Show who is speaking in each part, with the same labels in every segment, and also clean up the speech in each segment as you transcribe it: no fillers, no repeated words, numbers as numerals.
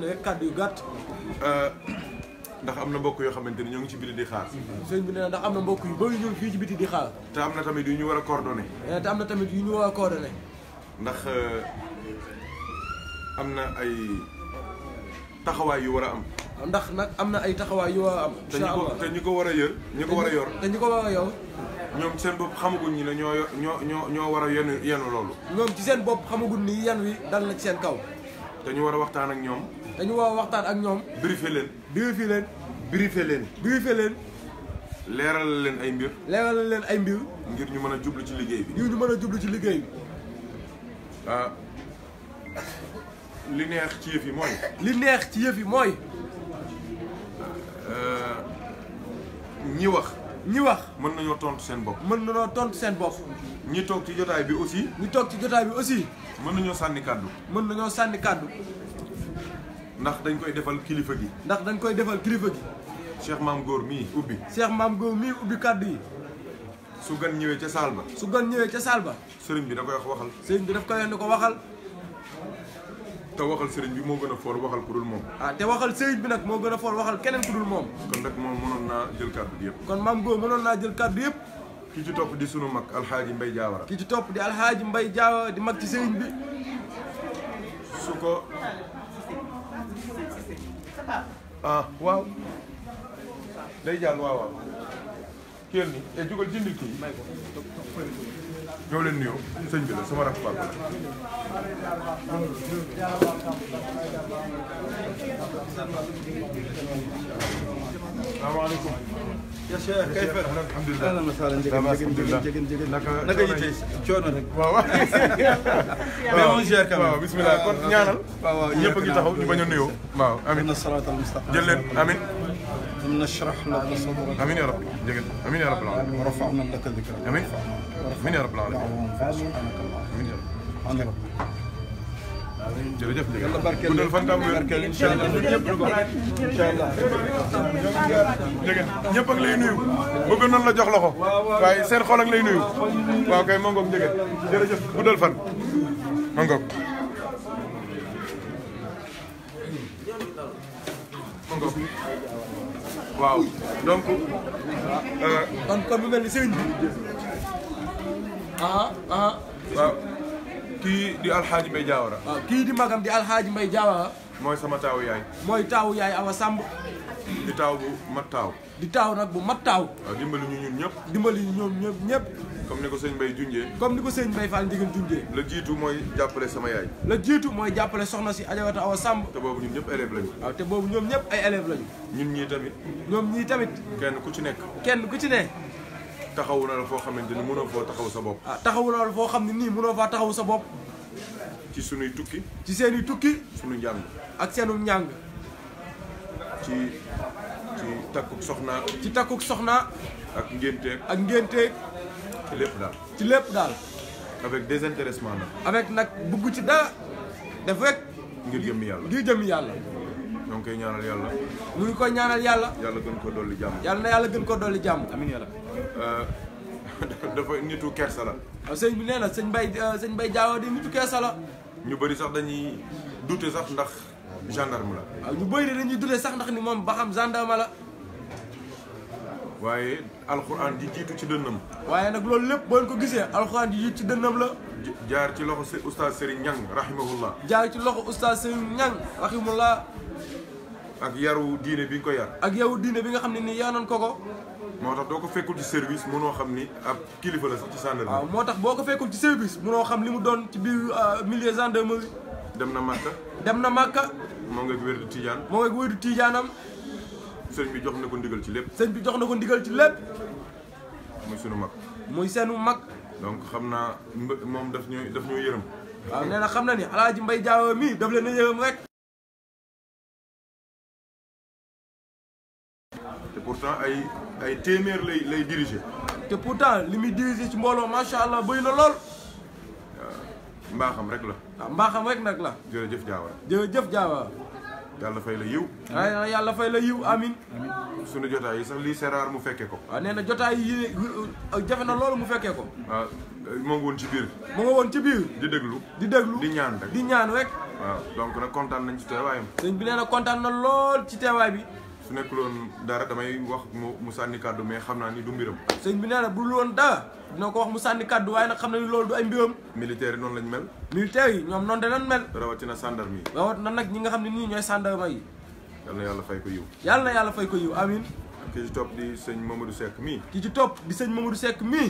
Speaker 1: sànni rek kàddu yu gàtt.
Speaker 2: ndax am na mbokk yoo xamante ni ñoo ngi ci biti di xaar.
Speaker 1: sëñ bi nee na ndax am na mbokk yu bëri ñu ngi fii ci biti di xaar.
Speaker 2: te am na tamit yu ñu war a coordonné.
Speaker 1: te am na tamit yu ñu war a coordonné.
Speaker 2: ndax am na ay taxawaay yu war a am.
Speaker 1: ndax nag am na ay taxawaay yu war a am. incha allah
Speaker 2: te ñi ko war a yor. ñi ko war a yor
Speaker 1: te ñi ko war a yor.
Speaker 2: ñoom seen bopp xamaguñ ñi ne ñoo war a yenu loolu.
Speaker 1: ñoom ci seen bopp xamaguñ ni yan wi dal na ci seen kaw.
Speaker 2: dañu war a waxtaan ak ñoom.
Speaker 1: dañu war a waxtaan ak ñoom.
Speaker 2: briefé leen.
Speaker 1: briefé leen.
Speaker 2: briefé leen.
Speaker 1: briefé leen.
Speaker 2: leeral leen ay mbir.
Speaker 1: leeral leen ay mbir.
Speaker 2: ngir ñu mën a jublu ci liggéey bi.
Speaker 1: ngir ñu mën a jublu ci liggéey bi.
Speaker 2: li neex ci yëf yi mooy.
Speaker 1: li neex ci yëf yi mooy.
Speaker 2: ñi wax.
Speaker 1: ñi wax.
Speaker 2: mën nañoo tontu seen bopp.
Speaker 1: mën nañoo tontu seen bopp.
Speaker 2: ñi toog ci jotaay bi aussi.
Speaker 1: ñi toog ci jotaay bi aussi.
Speaker 2: mën nañoo sànni kàddu.
Speaker 1: mën nañoo sànni kàddu.
Speaker 2: ndax dañ koy defal kilifa gi.
Speaker 1: ndax dañ koy defal kilifa gi.
Speaker 2: Cheikh Maam Góor mii ubbi.
Speaker 1: Cheikh Maam Góor mii ubbi kàddu yi.
Speaker 2: su gan ñëwee ca saal ba.
Speaker 1: su gan ñëwee ca saal ba.
Speaker 2: sëriñ bi da koy wax waxal.
Speaker 1: sëriñ bi daf koy wax ni ko waxal.
Speaker 2: te waxal sëriñ bi moo gën a foor waxal ku dul moom.
Speaker 1: te waxal sëriñ bi nag moo gën a foor waxal keneen ku dul moom.
Speaker 2: kon nag moom mënoon naa jël kàddu gi yëpp.
Speaker 1: kon Maam Góor mënoon naa jël kàddu yëpp.
Speaker 2: ki ci topp di sunu mag Alxaaji Mbay Jaawara.
Speaker 1: ki ci topp di Alxaaji Mbay Jaawara di mag ci sëriñ bi.
Speaker 2: su ko waaw day jàll waaw keel ni e jugal jëndil kii ñoo leen nuyoo sëñ bi la sama rakk papa la salaamaaleykum
Speaker 3: يا شيخ كيف
Speaker 2: الحمد لله
Speaker 3: اهلا وسهلا جيجن naka yite coono rek
Speaker 2: waaw waaw bismillah kon ñaanal ñëpp a ngi taxaw ñu bañ a nuyoo waaw amin
Speaker 3: الصراط المستقيم
Speaker 2: jël leen amin
Speaker 3: نشرح لك صدرك
Speaker 2: amin ya rabbi jégeen amin ya rabbil alamin
Speaker 3: ورفعنا لك ذكرك
Speaker 2: amin amin ya rabbil alamin
Speaker 3: سبحانك الله
Speaker 2: amin ya
Speaker 3: amin
Speaker 2: jërëjëf
Speaker 3: yàlla barkeel
Speaker 2: guddal fan tam wér
Speaker 3: barkeel incha allah ñun ñëpp lu baax incha allah
Speaker 2: jégeen ñëpp ak lay nuyu bëgg nañ la jox loxo waaye seen xol ak lay nuyu waaw kay mangoog jégeen jërëjëf guddal fan mangoog mangoog waaw donc
Speaker 1: kon mu mel ni sëriñ bi
Speaker 2: waaw kii di Alxaaji Mbay Jaawara
Speaker 1: waaw kii di magam di Alxaaji Mbay Jaawara
Speaker 2: mooy sama taawu yaay
Speaker 1: mooy taawu yaay Awa Samb
Speaker 2: di taaw bu mat taaw
Speaker 1: di taaw nag bu mat taaw
Speaker 2: waaw dimbali ñu ñun ñëpp
Speaker 1: dimbali ñoom ñëpp
Speaker 2: comme ni ko sëñ Mbay junjee
Speaker 1: comme ni ko sëñ Mbay Fall Ndiéguène junjee
Speaker 2: la jiitu mooy jàppale sama yaay
Speaker 1: la jiitu mooy jàppale soxna si Ajawata Awa Samb
Speaker 2: te boobu ñun ñëpp élève lañu
Speaker 1: waaw te boobu ñoom ñëpp ay élève lañu
Speaker 2: ñun ñii tamit
Speaker 1: ñoom ñii tamit
Speaker 2: kenn ku ci nekk
Speaker 1: kenn ku ci ne
Speaker 2: taxawu na la foo xamante ni mënoo foo taxaw sa bopp
Speaker 1: taxawu na la foo xam ne nii mënoo faa taxawu sa bopp
Speaker 2: ci sunuy tukki
Speaker 1: ci seeni tukki
Speaker 2: sunu njàng
Speaker 1: ak seenu njàng
Speaker 2: ci takkuk soxna
Speaker 1: ci takkuk soxna
Speaker 2: ak ngénteeg
Speaker 1: ak ngénteeg
Speaker 2: ci lépp daal
Speaker 1: ci lépp daal
Speaker 2: avec désintéressement nag
Speaker 1: avec nag bugg ci dara def rek
Speaker 2: ngir jëmmi yàlla
Speaker 1: ngir jëmmi yàlla
Speaker 2: ñoo ngi koy ñaanal yàlla
Speaker 1: mu ngi koy ñaanal yàlla
Speaker 2: yàlla gën ko dolli jàmm
Speaker 1: yàlla na yàlla gën ko dolli jàmm
Speaker 3: amiin yàlla
Speaker 2: dafa nitu kersa la
Speaker 1: waaw sëñ bi nee na sëñ Mbay Jaawara di nitu keesa la
Speaker 2: ñu bëri sax dañuy douter sax ndax gendarme la
Speaker 1: waaw ñu bëri dañuy dute sax ndax ni moom ba xam gendarme la
Speaker 2: waaye alxuraan di jiitu ci dënnam
Speaker 1: waaye nag loolu lépp boo ko gisee alxuraan di jiitu ci dënnam la
Speaker 2: jaar ci loxo oustaz Serigne Niang rahimahullah
Speaker 1: jaar ci loxo oustaz Serigne Niang rahimahullah
Speaker 2: ak yaru diine bi nga ko yar
Speaker 1: ak yow diine bi nga xam ne nii yaa nañ ko
Speaker 2: moo tax doo ko fekkul ci service mënoo xam ni ab kilifa la sax ci gendarmerie
Speaker 1: waaw moo tax boo ko fekkul ci service mënoo xam li mu doon ci biir milieu gendarmerie
Speaker 2: dem na Makka
Speaker 1: dem na Makka
Speaker 2: moo nga wér di Tijaan
Speaker 1: moo nga wér di Tijaanam
Speaker 2: sëñ bi jox na ko ndigal ci lépp
Speaker 1: sëñ bi jox na ko ndigal ci lépp
Speaker 2: muy sunu mag
Speaker 1: muy seenu mag
Speaker 2: donc xam naa moom daf ñoo yërëm
Speaker 1: waaw nee na xam na ni Alaaji Mbay Jaawara mii daf leen a yërëm rek
Speaker 2: te pourtant ay téeméer lay diriger
Speaker 1: te pourtant li muy diriger ci mbooloo macha allah bëri na lool
Speaker 2: mbaaxam rek la
Speaker 1: waaw mbaaxam rek nag la
Speaker 2: jërëjëf Jaawara
Speaker 1: jërëjëf Jaawara
Speaker 2: yàlla fay la yiw
Speaker 1: waaye yàlla fay la yiw amin
Speaker 2: sunu jotaay yi sax lii c'est rare mu fekkee ko
Speaker 1: waaw nee na jotaay yi jafe na loolu mu fekkee ko
Speaker 2: waaw moo ngi woon ci biir
Speaker 1: mu nga woon ci biir
Speaker 2: di déglu
Speaker 1: di déglu
Speaker 2: di ñaan rek
Speaker 1: di ñaan rek
Speaker 2: waaw donc nag kontaan nañ ci teewaayam.
Speaker 1: sëñ bi nee na kontaan na lool ci teewaay bi.
Speaker 2: su nekkuloon dara damay wax mu sànni kàddu mais xam naa ni du mbiram.
Speaker 1: sëñ bi nee na bu dul woon dara dina ko wax mu sànni kàddu waaye nag xam na ni loolu du ay mbiram.
Speaker 2: militaire yi noonu lañ mel.
Speaker 1: militaire yi ñoom noonu danañ mel.
Speaker 2: rawatina gendarme yi.
Speaker 1: rawat na nag ñi nga xam ne nii ñooy gendarme yi.
Speaker 2: yal na yàlla fay ko yiw.
Speaker 1: yàlla na yàlla fay ko yiw amin.
Speaker 2: ki ci topp di sëñ Mamadou Seck mii.
Speaker 1: ki ci topp di sëñ Mamadou Seck mii.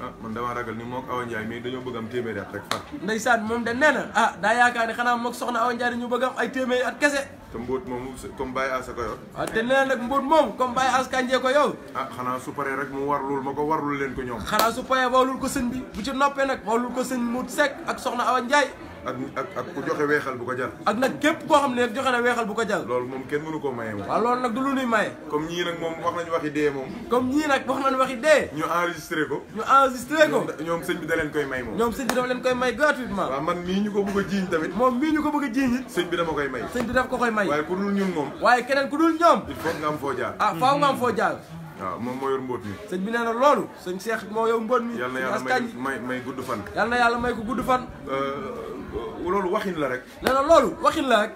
Speaker 2: ah man damaa ragal ni moog Awa Ndiaye mais dañoo bëgg am téeméeri at rek far.
Speaker 1: ndeysaan moom de nee na ah daa yaakaar ne xanaa moog soxna Awa Ndiaye ñu bëgg am ay téeméeri at kese.
Speaker 2: te mbóot moomu comme Baye Assa ko yor.
Speaker 1: waaw te nee na nag mbóot moom comme Baye Assa Kanjee ko yow.
Speaker 2: ah xanaa su paree rek mu warlul ma ko warlul leen ko ñoom.
Speaker 1: xanaa su paree wawlul ko sëñ bi bu ci noppee nag wawlul ko sëñ Mout Seck ak soxna Awa Ndiaye.
Speaker 2: ak ku joxe weexal bu ko jar.
Speaker 1: ak nag képp koo xam ne joxe na weexal bu ko jar.
Speaker 2: loolu moom kenn mënu koo maye moom.
Speaker 1: waaw loolu nag du lu nuy maye.
Speaker 2: comme ñii nag moom wax nañu waxi dee moom.
Speaker 1: comme ñii nag wax nañu waxi dee.
Speaker 2: ñu enregistré ko.
Speaker 1: ñu enregistré ko.
Speaker 2: ñoom sëñ bi da leen koy may moom.
Speaker 1: ñoom sëñ bi dafa leen koy may gratuitement.
Speaker 2: waaw man mii ñu ko bëgg a jiiñ tamit.
Speaker 1: moom mii ñu ko bëgg a jiiñ it.
Speaker 2: sëñ bi dama koy may.
Speaker 1: sëñ bi daf ko koy may.
Speaker 2: waaye ku dul ñun moom.
Speaker 1: waaye keneen ku dul ñoom.
Speaker 2: il faut nga am foo jaar.
Speaker 1: ah faaw nga am foo jaar.
Speaker 2: waaw moom moo yor mbóot mi.
Speaker 1: sëñ bi nee na loolu sëñ Cheikh moo yow mbóot mi.
Speaker 2: yal na yàlla may gudd fan.
Speaker 1: yal na yàlla may ko gudd fan.
Speaker 2: loolu waxin la rek.
Speaker 1: nee na loolu waxin la rek.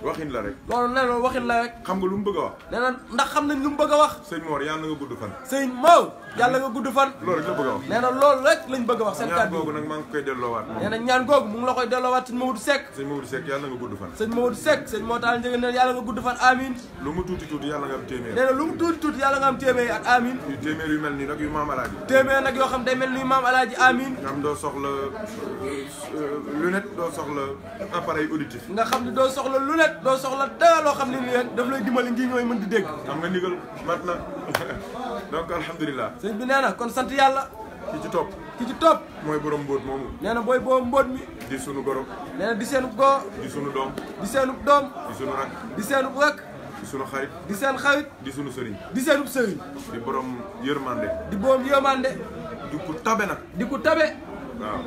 Speaker 2: waxin la rek.
Speaker 1: loolu nee na waxin la rek.
Speaker 2: xam nga lu mu bëgg a wax.
Speaker 1: nee na ndax xam nañ lu mu bëgg a wax.
Speaker 2: sëñ Mor yàlla na nga gudd fan.
Speaker 1: sëñ Mor yàlla nga gudd fan.
Speaker 2: loolu rek la bëgg a wax.
Speaker 1: nee na loolu rek lañ bëgg a wax seen
Speaker 2: ñaan
Speaker 1: kàddu
Speaker 2: googu nag maa ngi koy delloowaat.
Speaker 1: nee na ñaan googu mu ngi la koy delloowaat sëñ Mamadou Seck.
Speaker 2: sëñ Mamadou Seck yàlla na nga gudd fan.
Speaker 1: sëñ Mamadou Seck sëñ moo taal njëgën ne yàlla nga gudd fan amin.
Speaker 2: lu mu tuuti tuuti yàlla nga am téeméer.
Speaker 1: nee na lu mu tuuti tuuti yàlla nga am téeméer ak amin.
Speaker 2: téeméer yu mel nii nag yu maam alaaji.
Speaker 1: téeméer nag yoo xam day mel ni maam alaaji amin.
Speaker 2: nga xam doo soxla lunette doo soxla appareil auditif.
Speaker 1: nga xam ne doo soxla lunette doo soxla dara loo xam ne nii rek daf lay dimbali ngi ñooy mën di dégg.
Speaker 2: xam nga ndigal mat na donc alhamdulilah.
Speaker 1: sëñ bi nee na kon sant yàlla.
Speaker 2: ki ci topp.
Speaker 1: ki ci topp.
Speaker 2: mooy borom mbóot moomu.
Speaker 1: nee na booy boobu mbóot mi.
Speaker 2: di sunu goro.
Speaker 1: nee na di seenu góor.
Speaker 2: di sunu doom.
Speaker 1: di seenu doom.
Speaker 2: di sunu rak.
Speaker 1: di seenu rak.
Speaker 2: di sunu xarit.
Speaker 1: di seen xarit.
Speaker 2: di sunu sëriñ.
Speaker 1: di seenu sëriñ.
Speaker 2: di borom yërmande.
Speaker 1: di boom yërmande.
Speaker 2: di ku tabe nag.
Speaker 1: di ku tabe.
Speaker 2: waaw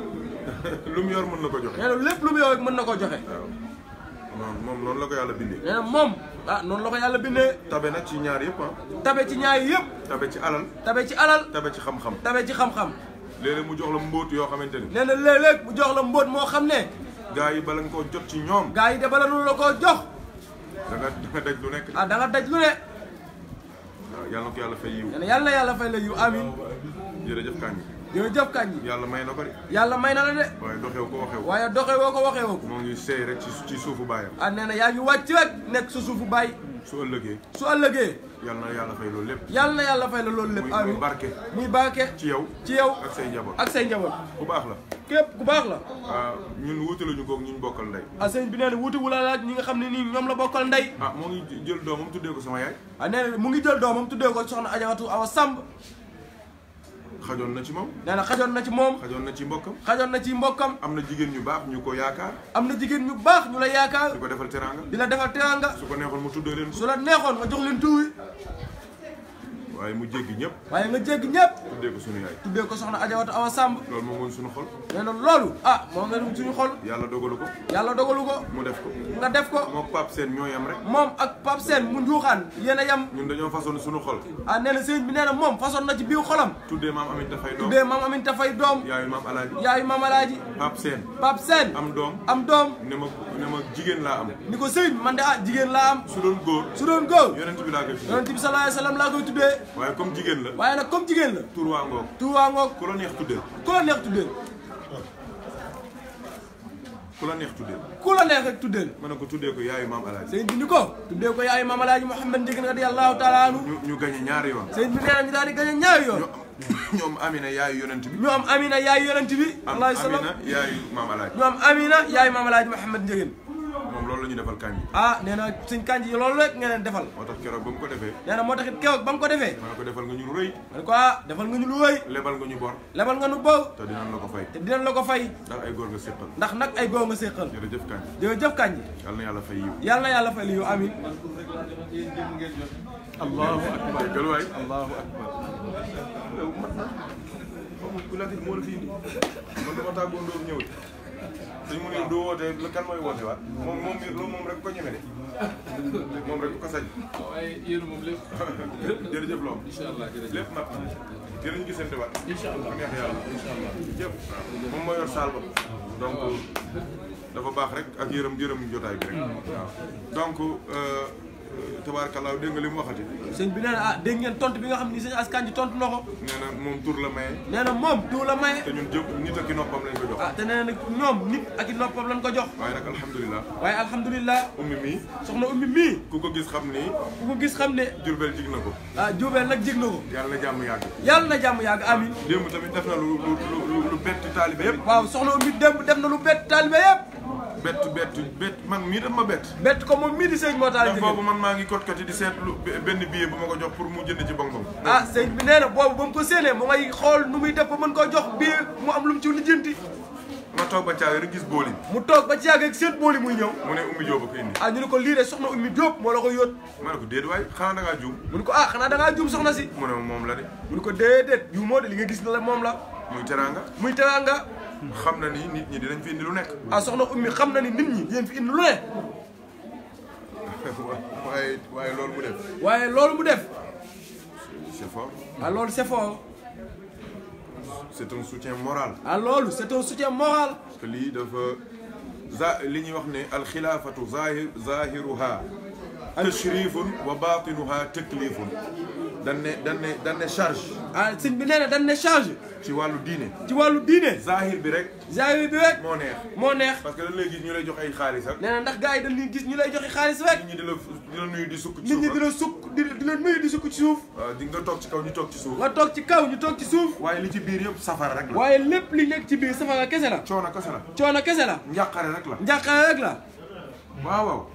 Speaker 2: lu mu yor mën na ko joxe.
Speaker 1: nee na lépp lu mu yor rek mën na koo joxe.
Speaker 2: waaw moom noonu la ko yàlla bindee.
Speaker 1: nee na moom ah noonu la ko yàlla bindee.
Speaker 2: tabe nag ci ñaar yëpp ah.
Speaker 1: tabe ci ñaar yëpp.
Speaker 2: tabe ci alal.
Speaker 1: tabe ci alal.
Speaker 2: tabe ci xam-xam.
Speaker 1: tabe ci xam-xam.
Speaker 2: léeg-léeg mu jox la mbóot yoo xamante ni.
Speaker 1: nee na léeg-léeg mu jox la mbóot moo xam ne.
Speaker 2: gaa yi bala nga koo jot ci ñoom.
Speaker 1: gaa yi de bala nu la koo jox.
Speaker 2: da nga daj lu nekk.
Speaker 1: ah da nga daj lu ne.
Speaker 2: waaw yàlla na ko yàlla fay yiw.
Speaker 1: nee na yàlla na yàlla fay la yiw amin.
Speaker 2: jërëjëf Kañ.
Speaker 1: jërëjëf Kañ.
Speaker 2: yàlla may na ko de.
Speaker 1: yàlla may na la de.
Speaker 2: waaye doxew ko waxew.
Speaker 1: waaye doxee woo ko waxee woo ko.
Speaker 2: moo ngi seey rek ci suufu baayam.
Speaker 1: ah nee na yaa ngi wàcc rek nekk sa suufu baay.
Speaker 2: su ëllëgee.
Speaker 1: su ëllëgee.
Speaker 2: yàlla na yàlla fay loolu lépp.
Speaker 1: yàlla na yàlla fay la loolu lépp amin.
Speaker 2: muy barke.
Speaker 1: muy barke.
Speaker 2: ci yow.
Speaker 1: ci yow
Speaker 2: ak say njaboot.
Speaker 1: ak say njaboot.
Speaker 2: bu baax la.
Speaker 1: képp ku baax la.
Speaker 2: ñun wutaluñu koog ñu bokkal ndey.
Speaker 1: ah sëñ bi nee na wuti wula laaj ñi nga xam ne nii ñoom la bokkal ndey.
Speaker 2: ah moo ngi jël doomam tuddee ko sama yaay.
Speaker 1: ah nee na mu ngi jël doomam tuddee ko soxna Ajaratu Awa Samb.
Speaker 2: xajoon na ci moom.
Speaker 1: nee na xajoon na ci moom.
Speaker 2: xajoon na ci mbokkam.
Speaker 1: xajoon na ci mbokkam.
Speaker 2: am na jigéen ñu baax ñu ko yaakaar.
Speaker 1: am na jigéen ñu baax ñu la yaakaar.
Speaker 2: di ko defal teraanga.
Speaker 1: di la defal teraanga.
Speaker 2: su ko neexoon mu tuddee leen ko.
Speaker 1: su la neexoon nga jox leen tuuti.
Speaker 2: waaye mu jéggi ñëpp.
Speaker 1: waaye nga jéggi ñëpp.
Speaker 2: tuddee ko sunu yaay.
Speaker 1: tuddee ko soxna Ajaratu Awa Samb.
Speaker 2: loolu moo woon sunu xol.
Speaker 1: nee na loolu ah moom nga suñu xol.
Speaker 2: yàlla dogalu ko.
Speaker 1: yàlla dogalu ko.
Speaker 2: mu def ko.
Speaker 1: nga def ko.
Speaker 2: moom Pape Sène ñoo yam rek.
Speaker 1: moom ak Pape Sène mu njuuxaan yéen a yem.
Speaker 2: ñun dañoo façon sunu xol.
Speaker 1: ah nee na sëñ bi nee na moom façon na ci biir xolam.
Speaker 2: tuddee maam Aminta Fay doom.
Speaker 1: tuddee maam Aminta Fay doom.
Speaker 2: yaayu maam Alaaji.
Speaker 1: yaayu maam Alaaji.
Speaker 2: Pape Sène.
Speaker 1: Pape Sène.
Speaker 2: am doom.
Speaker 1: am doom.
Speaker 2: ne ma jigéen laa am.
Speaker 1: ni ko sëñ man de ah jigéen laa am.
Speaker 2: su doon góor.
Speaker 1: su doon góor.
Speaker 2: yonent bi laa koy tuddee.
Speaker 1: yonent bi sallallahu alayhi wasallam laa koy tuddee.
Speaker 2: waaye comme jigéen la.
Speaker 1: waaye nag comme jigéen la.
Speaker 2: tur waa ngoog.
Speaker 1: tur waa ngoog.
Speaker 2: ku la neex tuddee.
Speaker 1: ku la neex tuddee.
Speaker 2: ku la neex tuddee.
Speaker 1: ku la neex rek tuddee.
Speaker 2: ma ne ko tuddee ko yaayu maam Alaaji.
Speaker 1: sëñ bi ni ko. tuddee ko yaayu maam Alaaji Mouhamed Ndieguene radiyallahu taala anhu.
Speaker 2: ñu gañe ñaari yoon.
Speaker 1: sëñ bi nee na ñu daal di gañe ñaari yoon.
Speaker 2: ñoom Amina yaayu yonent bi.
Speaker 1: ñu am Amina yaayu yonent bi.
Speaker 2: Amina yaayu maam Alaaji.
Speaker 1: ñu am Amina yaayu maam Alaaji Mouhamed Ndieguene.
Speaker 2: moom loolu la ñu defal Kañ.
Speaker 1: ah nee na suñ Kañ yi loolu rek nga leen defal.
Speaker 2: moo tax keroog ba mu ko defee.
Speaker 1: nee na moo taxit keroog ba mu ko defee.
Speaker 2: ma ne ko defal nga ñu lu rëy.
Speaker 1: ma ne ko ah defal nga ñu lu rëy.
Speaker 2: lebal nga ñu bor.
Speaker 1: lebal nga ñu bor.
Speaker 2: te dinañ la ko fay.
Speaker 1: te dinañ la ko fay.
Speaker 2: ndax ay góor nga séqal.
Speaker 1: ndax nag ay góor nga séqal.
Speaker 2: jërëjëf Kañ.
Speaker 1: jërëjëf Kañ.
Speaker 2: yal na yàlla fay yiw.
Speaker 1: yal na yàlla fay li yow amin.
Speaker 2: allahu akbar déggal waay.
Speaker 3: allahu akbar.
Speaker 2: yow mat na. xaw ku la moo la fi indi. man dama tàggoo Ndour ñëw de. dañ mu ne doo wootee kan mooy woote waat. moom rek ko ñeme de. moom rek ko sañ.
Speaker 4: waaye yéen moom lépp.
Speaker 2: jërëjëf loom.
Speaker 4: incha allah jërëjëf
Speaker 2: lépp mat na. dinañ gisante waat.
Speaker 4: incha allah
Speaker 2: bu neex yàlla.
Speaker 4: incha allah.
Speaker 2: jëpp moom moo yor saal ba. donc dafa baax rek ak yërëm jotaay bi rek waaw donc tabaarkalla dégg nga li mu waxati
Speaker 1: sëñ bi nee na ah dégg ngeen tontu bi nga xam ni sëñ Askan ji tontu na ko
Speaker 2: nee na moom tur la maye
Speaker 1: nee na moom tur la maye
Speaker 2: te ñun jëpp nit ak i noppam lañ ko jox
Speaker 1: ah te nee na nag ñoom nit ak i noppam lañ ko jox
Speaker 2: waaye nag alhamdulilah
Speaker 1: waaye alhamdulilah
Speaker 2: ummi mii
Speaker 1: soxna ummi mii
Speaker 2: ku ko gis xam ni
Speaker 1: ku ko gis xam ne
Speaker 2: Jurbel jig na ko
Speaker 1: ah Jurbel nag jig na ko
Speaker 2: yàlla na jàmm yàgg
Speaker 1: yàlla na jàmm yàgg amin
Speaker 2: démb tamit def na lu bett taalibe yëpp
Speaker 1: waaw soxna ummi démb def na lu bett taalibe yëpp
Speaker 2: bett man mii daf ma bett
Speaker 1: ko moom mii di sëñ moo taal
Speaker 2: boobu man maa ngi kot di seet lu benn billet bu ma ko jox pour mu jënd ci bongom
Speaker 1: ah sëñ bi nee na boobu ba mu ko séenee mu ngay xool nu muy def ba mën koo jox billet mu am lu mu ci lijjanti
Speaker 2: ma toog ba caag rek gis booli
Speaker 1: mu toog ba ci yàgg ak seet booli muy ñëw
Speaker 2: mu ne Oumy Diop a ko indi
Speaker 1: ah ñu ne ko lii de soxna Oumy Diop moo la ko yóot
Speaker 2: ma ne ko déet waay xanaa da ngaa juum
Speaker 1: mu ne ko ah xanaa da ngaa juum soxna si
Speaker 2: mu ne moom la de
Speaker 1: mu ne ko déedéet yu moo de li nga gis la moom la
Speaker 2: muy teraanga xam na ni nit ñi dinañ fi indi lu nekk
Speaker 1: ah soxna Oumy xam na ni nit ñi dinañ fi indi lu ne
Speaker 2: waaye loolu mu def
Speaker 1: waaye loolu mu def
Speaker 2: c'est fort
Speaker 1: ah loolu c'est fort
Speaker 2: c'est un soutien moral
Speaker 1: ah loolu c'est un soutien moral
Speaker 2: parce que lii dafa li ñuy wax ne alxilaafatu zahiruha tashrifun wa batinuha taklifun dañ ne charge
Speaker 1: ah sëñ bi nee na dañ ne charge
Speaker 2: ci wàllu diine zahir bi rek moo neex parce que dañ lay gis ñu lay jox ay xaalis ak
Speaker 1: nee na ndax gars yi dañ lay gis ñu lay joxe xaalis rek
Speaker 2: nit ñi di la nuyu di sukk ci
Speaker 1: suuf nit ñi di la nuyu di sukk ci suuf
Speaker 2: waaw di nga toog ci kaw ñu toog ci suuf
Speaker 1: nga toog ci kaw ñu toog ci suuf
Speaker 2: waaye li ci biir yëpp safara rek la
Speaker 1: waaye lépp li nekk ci biir safara kese la coono kese la
Speaker 2: njàqare rek la
Speaker 1: waaw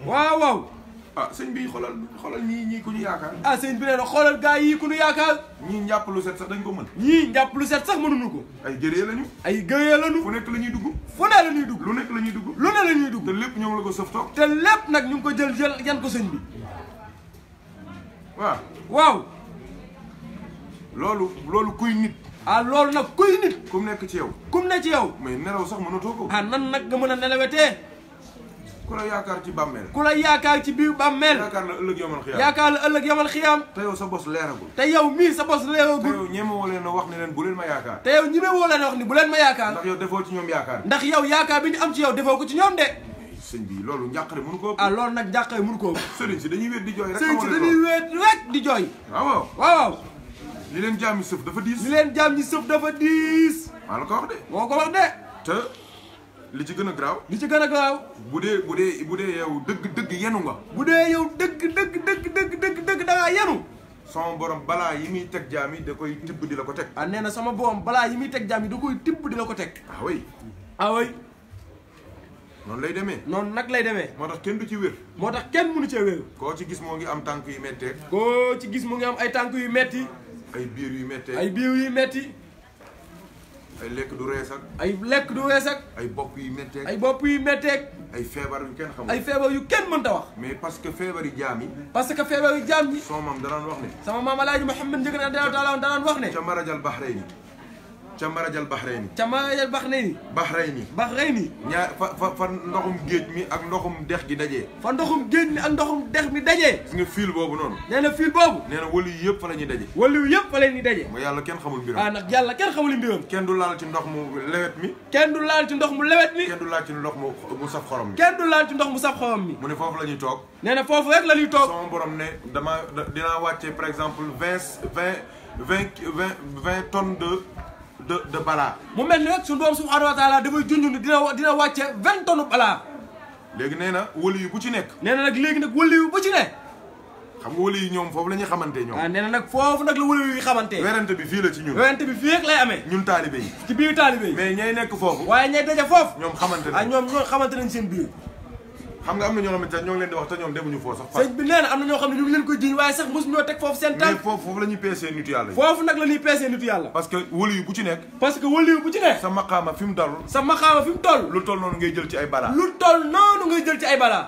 Speaker 2: ah sëñ bi xoolal ñii ku ñu yaakaar
Speaker 1: ah sëñ bi nee na xoolal gars yi ku ñu yaakaar
Speaker 2: ñii njàpp lu set sax dañ ko mën
Speaker 1: ñii njàpp lu set sax mënuñu ko
Speaker 2: ay gëree lañu fu nekk la ñuy dugg
Speaker 1: fu ne la ñuy dugg
Speaker 2: lu nekk la ñuy dugg
Speaker 1: lu ne la ñuy dugg
Speaker 2: te lépp ñoom la ko sëf toog
Speaker 1: te lépp nag ñu ngi ko jël yan ko sëñ bi
Speaker 2: waaw loolu kuy nit
Speaker 1: ah loolu nag kuy nit
Speaker 2: kum nekk ci yow mais nelaw sax mënatoo ko
Speaker 1: ah nan nag nga mën a nelawetee
Speaker 2: ku la yaakaar ci bàmmeel
Speaker 1: ku la yaakaar ci biir bàmmeel
Speaker 2: yaakaar la ëllëg yamal xiyaam
Speaker 1: te yow sa bos leeragul
Speaker 2: te yow mii sa bos leeragul te yow ñemewoo leen a wax ne leen bu leen ma yaakaar
Speaker 1: te yow ñemewoo leen a wax ni bu leen ma yaakaar
Speaker 2: ndax yow defoo ci ñoom yaakaar
Speaker 1: ndax yow yaakaar bi ñu am ci yow defoo ko ci ñoom de
Speaker 2: sëñ bi loolu njàqare mënu ko
Speaker 1: ah loolu nag njàqare mënu ko
Speaker 2: sëriñ si dañuy wéet di jooy rek
Speaker 1: sëriñ si dañuy wéet rek di jooy waaw
Speaker 2: li leen jaam ñi sëf dafa diis maa la ko wax de
Speaker 1: moo ko wax de
Speaker 2: te li ci gën a garaaw bu dee yow dëgg yenu nga
Speaker 1: bu dee yow dëgg da ngaa yenu
Speaker 2: sama borom balaa yi muy teg jaam yi da koy tibb di la ko teg
Speaker 1: ah nee na sama borom balaa yi muy teg jaam yi da koy tibb di la ko teg
Speaker 2: ah oui noonu lay demee
Speaker 1: noonu nag lay demee
Speaker 2: moo tax kenn du ci wér
Speaker 1: moo tax kenn mënu cee wér
Speaker 2: koo ci gis moo ngi am tànk yu méttee
Speaker 1: koo ci gis mu ngi am ay tànk yu metti
Speaker 2: ay biir yu méttee ay lekk du rees ak ay bopp yu métteeg ay feebar yu kenn xamul
Speaker 1: ay feebar yu kenn mënta wax
Speaker 2: mais parce que feebar yi jaam yi sama maam danaan wax ne
Speaker 1: sama maam Alaaji Muhammad Njëgën danaan wax ne
Speaker 2: ca marajal Bahrayni ñaar fa ndoxum géej mi ak ndoxum dex gi dajee gis nga fil boobu noonu
Speaker 1: nee na fil boobu
Speaker 2: nee na wali yu yëpp fa la ñuy daje
Speaker 1: ma
Speaker 2: yàlla kenn xamul mbiram
Speaker 1: ndax yàlla kenn xamul mbiram
Speaker 2: kenn du laal ci ndox mu lewet mi
Speaker 1: kenn du laal ci ndox mu
Speaker 2: saf xorom mi
Speaker 1: mu
Speaker 2: ne foofu la ñuy toog
Speaker 1: nee na foofu rek la ñuy toog
Speaker 2: sama borom ne dinaa wàcce par exemple 20 tonnes de balaa
Speaker 1: mu mel ni rek suñu borom subhanahu wa taala dafay junj ni dina wàcce 20 tonnes balaa
Speaker 2: léegi nee na wali yu bu ci nekk
Speaker 1: nee na nag léegi nag wali yu bu ci nekk
Speaker 2: xam nga wali yi ñoom foofu la ñuy xamante ñoom
Speaker 1: nee na nag foofu nag la wali yu xamante
Speaker 2: werante bi fii la ci ñun
Speaker 1: werante bi fii rek lay amee
Speaker 2: ñun taalibe yi
Speaker 1: ci biir taalibe yi
Speaker 2: mais ñay nekk foofu
Speaker 1: waaye ñay daje foofu
Speaker 2: ñoom xamante nañ
Speaker 1: ñoom xamante nañ seen biir
Speaker 2: xam nga am na ñoo xamante ne ñoo ngi leen di wax te ñoom demuñu foofu sax
Speaker 1: sëñ bi nee na am na ñoo xam ne ñu ngi leen koy jiñ waaye sax mosu ñoo teg foofu seen tànk
Speaker 2: mais foofu la ñuy peesee nitu yàlla yi
Speaker 1: foofu nag la ñuy peesee nitu yàlla
Speaker 2: parce que wali yu bu ci nekk
Speaker 1: sa
Speaker 2: maqaama fi mu dal
Speaker 1: sa maqaama fi mu toll
Speaker 2: lu toll noonu ngay jël ci ay balaa
Speaker 1: lu toll noonu ngay jël ci ay balaa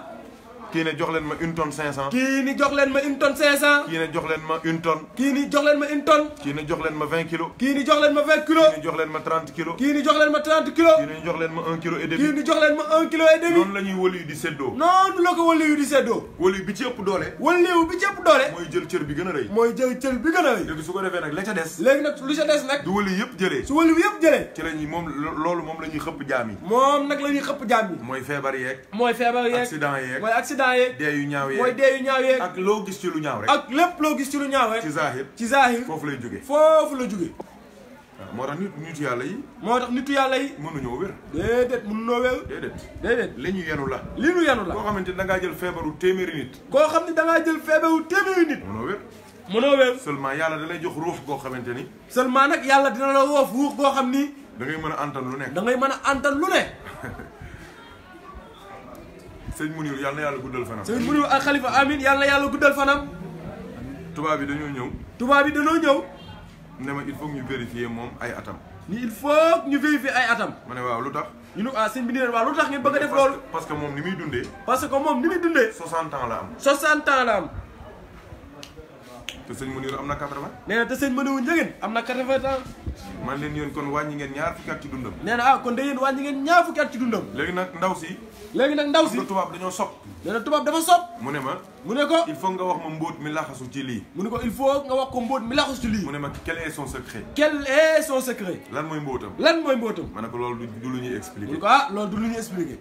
Speaker 2: kii ne jox leen ma 1 tonne 500.
Speaker 1: kii ni jox leen ma 1 tonne 500.
Speaker 2: kii ne jox leen ma 1 tonne.
Speaker 1: kii ni jox leen ma 1 tonne.
Speaker 2: kii ne jox leen ma 20 kilos.
Speaker 1: kii ni jox leen ma 20 kilos.
Speaker 2: kii ne jox leen ma 30 kilos.
Speaker 1: kii ni jox leen ma 30 kilos.
Speaker 2: kii ne jox leen ma 1 kilo et demi.
Speaker 1: kii ni jox leen ma 1 kilo et demi.
Speaker 2: noonu la ñuy wëli di séddoo.
Speaker 1: noonu la ko wëliyu di séddoo.
Speaker 2: wëli bi ci ëpp doole.
Speaker 1: wëliyu bi ci ëpp doole.
Speaker 2: mooy jël cër bi gën a rëy.
Speaker 1: mooy jël cër bi gën a rëy.
Speaker 2: léegi su ko defee nag la ca des.
Speaker 1: léegi nag lu ca des nag.
Speaker 2: du wëli yëpp jëlee.
Speaker 1: su wëliyu yëpp jëlee.
Speaker 2: ci la ñuy moom loolu moom la ñuy xëpp jaam yi.
Speaker 1: moom nag la ñuy xëpp jaam yi.
Speaker 2: mooy feebar yeeg.
Speaker 1: mooy feebar yeeg.
Speaker 2: accident yeeg.
Speaker 1: mooy accident yeeg.
Speaker 2: dee yu ñaaw yeeg.
Speaker 1: mooy dee yu ñaaw yeeg.
Speaker 2: ak loo gis ci lu ñaaw rek.
Speaker 1: ak lépp loo gis ci lu ñaaw rek.
Speaker 2: ci zahir.
Speaker 1: ci zahir.
Speaker 2: foofu lay jóge.
Speaker 1: foofu la jóge.
Speaker 2: waaw moo tax nitu yàlla yi.
Speaker 1: moo tax nitu yàlla yi.
Speaker 2: mënuñoo wér.
Speaker 1: déedéet mënuñoo wér. déedéet.
Speaker 2: li ñu yenu la.
Speaker 1: li ñu yenu la.
Speaker 2: koo xamante ni da ngaa jël feebaru téeméeri nit.
Speaker 1: koo xam ne da ngaa jël feebaru téeméeri nit.
Speaker 2: mënoo wér.
Speaker 1: mënoo wér.
Speaker 2: seulement yàlla da lay jox ruux goo xamante ni.
Speaker 1: seulement nag yàlla dina la woof ruux goo xam ni.
Speaker 2: da ngay mën a antan lu nekk.
Speaker 1: da ngay mën a antal lu ne.
Speaker 2: sëñ Mounir yàlla na yàlla guddal fanam.
Speaker 1: sëñ Mounir ak Khalifa amin yàlla na yàlla guddal fanam.
Speaker 2: tubaab bi dañoo ñëw.
Speaker 1: tubaab bi dañoo ñëw.
Speaker 2: ne ma il faut ñu vérifier moom ay atam.
Speaker 1: ni il faut ñu vérifier ay atam.
Speaker 2: ma ne waaw lu tax.
Speaker 1: ñu ne ah sëñ bi nii waaw lu tax ngeen bëgg a def loolu.
Speaker 2: parce que moom ni muy dundee.
Speaker 1: parce que moom ni muy dundee.
Speaker 2: 60 ans la am.
Speaker 1: 60 ans la am.
Speaker 2: te sëñ Mounir am na 80.
Speaker 1: nee na te sëñ Mounir njëgën am na 80 ans.
Speaker 2: man leen yéen kon wàññi ngeen ñaar fukki at ci dundam.
Speaker 1: nee na ah kon de yéen wàññi ngeen ñaar fukki at ci dundam.
Speaker 2: léegi nag ndaw si.
Speaker 1: léegi nag ndaw si
Speaker 2: tubaab dañoo sopp.
Speaker 1: nee na tubaab dafa sopp.
Speaker 2: mu ne ma.
Speaker 1: mu ne ko
Speaker 2: il faut nga wax ma mbóot mi laxasu ci lii.
Speaker 1: mu ne ko il faut nga wax ko mbóot mi laxasu ci lii.
Speaker 2: mu ne ma quel est son secret.
Speaker 1: quel est son secret.
Speaker 2: lan mooy mbóotam.
Speaker 1: lan mooy mbóotam.
Speaker 2: ma ne ko loolu du lu ñuy expliqué.
Speaker 1: mu ne ko ah loolu du lu ñuy expliqué.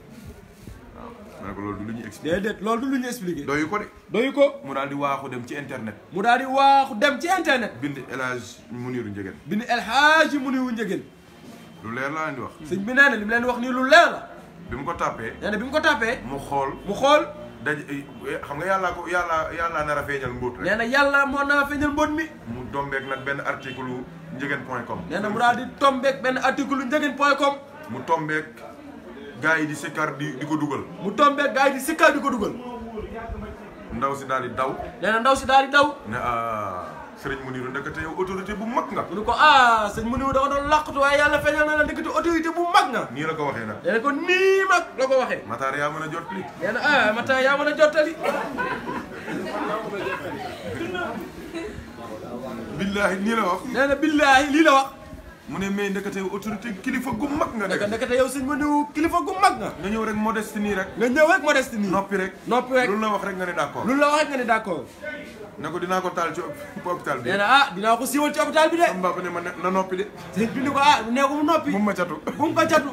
Speaker 2: ma ne ko loolu du lu ñuy expliqué.
Speaker 1: déedéet loolu du lu ñuy expliqué.
Speaker 2: doyu ko de.
Speaker 1: doyu ko.
Speaker 2: mu daal di waaxu dem ci internet.
Speaker 1: mu daal di waaxu dem ci internet.
Speaker 2: bind El Hadj Mouniru Ndiéguène.
Speaker 1: bind El Hadj Mouniru Ndiéguène.
Speaker 2: lu leer laa leen di wax.
Speaker 1: sëñ bi nee na li mu leen wax nii lu leer la.
Speaker 2: bi mu ko tàppee.
Speaker 1: nee na bi mu ko tàppee.
Speaker 2: mu xool.
Speaker 1: mu xool.
Speaker 2: daj xam nga yàllaa nar a feeñal mbóot rek.
Speaker 1: nee na yàlla moo nar a feeñal mbóot mi.
Speaker 2: mu tombeek nag benn article Ndiéguène.com.
Speaker 1: nee na mu daal di tombeek benn article Ndiéguène.com.
Speaker 2: mu tombeek gars yi di sikkar di ko dugal.
Speaker 1: mu tombeek gars yi di sikkar di ko dugal.
Speaker 2: ndaw si daal di daw.
Speaker 1: nee na ndaw si daal di daw.
Speaker 2: ne Sëriñ Mouniru ndekete yow autorité bu mag nga.
Speaker 1: mu ne ko sëñ Mouniru dafa doon làqatu waaye yàlla feeñal na la ndekete autorité bu mag nga.
Speaker 2: nii la ko waxee nag.
Speaker 1: nee na ko nii mag la ko waxee.
Speaker 2: Matar yaa mën a jottali.
Speaker 1: nee na Matar yaa mën a jottali.
Speaker 2: billaahi nii la wax.
Speaker 1: nee na billaahi lii la wax.
Speaker 2: mu ne mais ndekete yow autorité kilifa gu mag nga.
Speaker 1: ndekete yow sëñ Mouniru kilifa gu mag nga.
Speaker 2: nga ñëw rek modeste nii rek.
Speaker 1: nga ñëw rek modeste nii.
Speaker 2: noppi rek.
Speaker 1: noppi rek
Speaker 2: lu la wax rek nga ne d'accord.
Speaker 1: lu la wax rek nga ne d'accord.
Speaker 2: ne ko dinaa ko taal ci hôpital bi.
Speaker 1: nee na dinaa ko siiwal ci hôpital bi de.
Speaker 2: am mbaa ne ma na noppi de.
Speaker 1: sëñ bi ni ko nee ko mu noppi.
Speaker 2: bu mu ma catu.
Speaker 1: bu mu ko catu.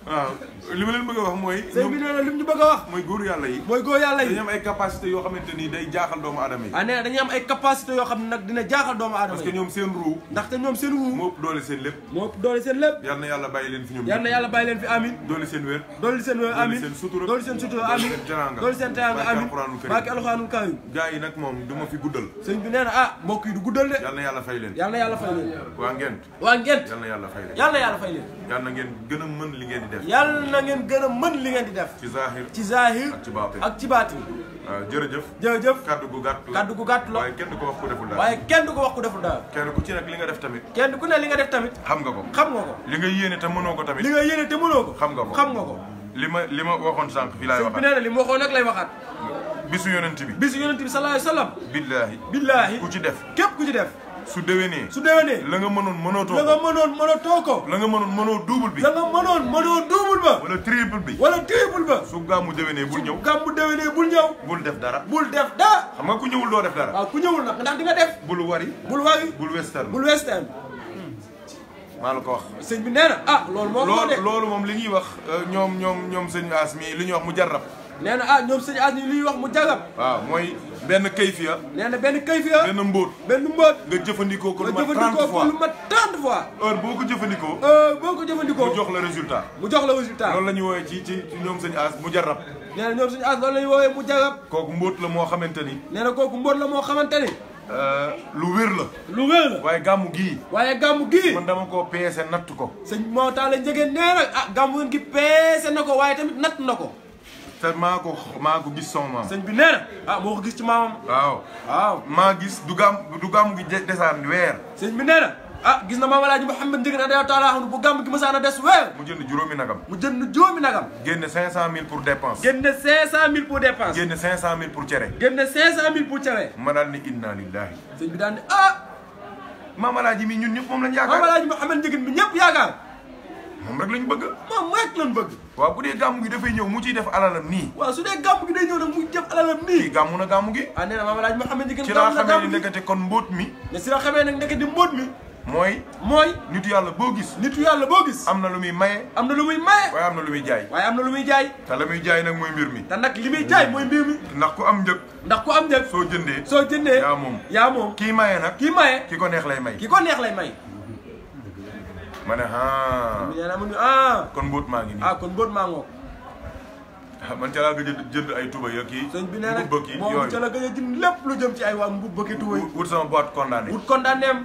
Speaker 2: waaw li ma leen bëgg a wax mooy.
Speaker 1: sëñ bi nee na li mu ñu bëgg a wax.
Speaker 2: mooy góor yàlla yi.
Speaker 1: mooy góor yàlla yi.
Speaker 2: dañu am ay capacité yoo xamante ni day jaaxal doomu aadama yi.
Speaker 1: nee na dañuy am ay capacité yoo xam ne nag dina jaaxal doomu aadama yi.
Speaker 2: parce que ñoom seen ruu.
Speaker 1: ndaxte ñoom seen ruu.
Speaker 2: moo ëpp doole seen lépp.
Speaker 1: moo ëpp doole seen lépp.
Speaker 2: yal na yàlla bàyyi leen fi ñoom.
Speaker 1: yal na yàlla bàyyi leen fi amin.
Speaker 2: doole seen wér.
Speaker 1: doole seen wér amin.
Speaker 2: doole seen sutura.
Speaker 1: doole seen sutura amin. doole seen teraanga amin. barke alxuraanul karim.
Speaker 2: gaa yi nag moom du ma fi guddal.
Speaker 1: sëñ bi nee na mbokk yi du guddal de.
Speaker 2: yal na yàlla fay leen.
Speaker 1: yal na yàlla fay leen.
Speaker 2: waa Ngent.
Speaker 1: waa Ngent.
Speaker 2: yal na yàlla fay leen.
Speaker 1: yal na yàlla fay leen.
Speaker 2: yal na ngeen gën a mën li ngeen di def.
Speaker 1: yal na ngeen gën a mën li ngeen di def.
Speaker 2: ci zahir.
Speaker 1: ci zahir.
Speaker 2: ak ci baatin.
Speaker 1: ak ci baatin.
Speaker 2: waaw jërëjëf.
Speaker 1: jërëjëf.
Speaker 2: kaddu gu gàtt la.
Speaker 1: kaddu gu gàtt la.
Speaker 2: waaye kenn du ko wax ku deful dara.
Speaker 1: waaye kenn du ko wax ku deful dara.
Speaker 2: kenn ku ci nag li nga def tamit.
Speaker 1: kenn ku ne li nga def tamit.
Speaker 2: xam nga ko.
Speaker 1: xam nga ko.
Speaker 2: li nga yéene te mënoo ko tamit.
Speaker 1: li nga yéene te mënoo ko.
Speaker 2: xam nga ko.
Speaker 1: xam nga ko.
Speaker 2: li ma waxoon sànq fii laay
Speaker 1: sëñ bi
Speaker 2: waxaat.
Speaker 1: nee na li mu waxoon nag lay waxaat.
Speaker 2: bisu yonent bi.
Speaker 1: bisu yonent bi sallallahu alayhi wa sallam.
Speaker 2: billaahi.
Speaker 1: billaahi.
Speaker 2: ku ci def.
Speaker 1: képp ku ci def.
Speaker 2: su déwénee.
Speaker 1: su déwénee.
Speaker 2: la nga mënoon mënootoo ko.
Speaker 1: la nga mënoon mënootoo ko.
Speaker 2: la nga mënoon mënoo double bi.
Speaker 1: la nga mënoon mënoo double ba.
Speaker 2: wala triple bi.
Speaker 1: wala triple ba.
Speaker 2: su gàmmu déwénee bul ñëw.
Speaker 1: gàmmu déwénee bul ñëw.
Speaker 2: bul def dara.
Speaker 1: bul def dara.
Speaker 2: xam nga ku ñëwul doo def dara.
Speaker 1: waaw ku ñëwul nag ndax di nga def.
Speaker 2: bul wari.
Speaker 1: bul wari.
Speaker 2: bul western.
Speaker 1: bul western.
Speaker 2: maa la ko wax.
Speaker 1: sëñ bi nee na loolu moo ko de.
Speaker 2: loolu moom li ñuy wax ñoom sëñ As mi li ñuy wax mu jarrab.
Speaker 1: nee na ñoom sëñ As mi li ñuy wax mu jarrab.
Speaker 2: waaw mooy benn kayfiya.
Speaker 1: nee na benn kayfiya.
Speaker 2: benn mbóot.
Speaker 1: benn mbóot.
Speaker 2: nga jëfandikoo ko lu mat 30
Speaker 1: nga jëfandikoo
Speaker 2: fois
Speaker 1: ko lu mat 30 fois.
Speaker 2: heure boo ko jëfandikoo.
Speaker 1: boo ko jëfandikoo
Speaker 2: mu jox la résultat.
Speaker 1: mu jox la résultat.
Speaker 2: loolu la ñuy woowee ci ñoom sëñ As mu jarrab.
Speaker 1: nee na ñoom sëñ As loolu la ñuy woowee mu jarrab.
Speaker 2: kooku mbóot la moo xamante ni.
Speaker 1: nee na kooku mbóot la moo xamante ni.
Speaker 2: lu wér la.
Speaker 1: lu wér la.
Speaker 2: waaye gàmmu gii.
Speaker 1: waaye gàmmu gii.
Speaker 2: man dama koo peese natt ko.
Speaker 1: sëñ moo tax la njëgeen nee na gàmmu gi peese na ko waaye tamit natt na ko.
Speaker 2: te maa ko gis sama maam.
Speaker 1: sëñ bi nee na moo ko gis ci maamam.
Speaker 2: waaw.
Speaker 1: waaw
Speaker 2: maa gis du gàmmu gi desaan weer.
Speaker 1: sëñ bi nee na ah gis na Maam Alaaji Mouhamed Ndieguene radiyallaahu taala anhu bu gàmm gi mësaan a des weer
Speaker 2: mu jënd juróomi nagam
Speaker 1: mu jënd juróomi nagam
Speaker 2: génne 500000 pour dépense
Speaker 1: génne 500000 pour dépense
Speaker 2: génne 500000 pour cere
Speaker 1: génne 500000 pour cere
Speaker 2: ma daal ni inna lillahi
Speaker 1: sëñ bi daan ne ah
Speaker 2: Maam Alaaji mi ñun ñëpp moom lañ
Speaker 1: Maam
Speaker 2: yaakaar
Speaker 1: Alaaji Mouhamed Ndieguene bi ñëpp yaakaar
Speaker 2: moom rek lañ bëgg
Speaker 1: moom rek lañ bëgg
Speaker 2: waaw bu dee gàmmu gi dafay ñëw mu ciy def alalam nii
Speaker 1: waaw su dee gàmm gi day ñëw nag muy def alalam nii
Speaker 2: kii gàmmu na gàmmu gi
Speaker 1: ah nee na Maam Alaaji Mouhamed Ndieguene
Speaker 2: ci laa
Speaker 1: gàmm na
Speaker 2: xamee ni
Speaker 1: gàmm gi
Speaker 2: nekkate kon mbóot mi
Speaker 1: ne si la xamee nag ndekete mbóot mi
Speaker 2: mooy
Speaker 1: mooy
Speaker 2: nitu yàlla boo gis
Speaker 1: nitu yàlla boo gis
Speaker 2: am na lu muy maye
Speaker 1: am na lu muy maye
Speaker 2: waaye am na lu muy jaay
Speaker 1: waaye am na lu muy jaay
Speaker 2: te la muy jaay nag mooy mbir mi
Speaker 1: te nag li muy jaay mooy mbir mi
Speaker 2: ndax ku am njëg
Speaker 1: ndax ku am njëg
Speaker 2: soo jëndee
Speaker 1: soo jëndee
Speaker 2: yaa moom
Speaker 1: yaa moom
Speaker 2: kii maye nag
Speaker 1: kii maye
Speaker 2: ki ko neex lay may
Speaker 1: ki ko neex lay may
Speaker 2: ma ne
Speaker 1: mi nee na mu ah
Speaker 2: kon mbóot maa ngi nii
Speaker 1: ah kon mbóot maa ngoog
Speaker 2: man ca laa gëj a jënd ay tuba ya kii
Speaker 1: sëñ bi nee na
Speaker 2: mbubb kii
Speaker 1: moom ca la gëj a jënd lépp lu jëm ci ay waa mbubb bëggi tuba yi
Speaker 2: wut sama boîte condamné
Speaker 1: wut condamné am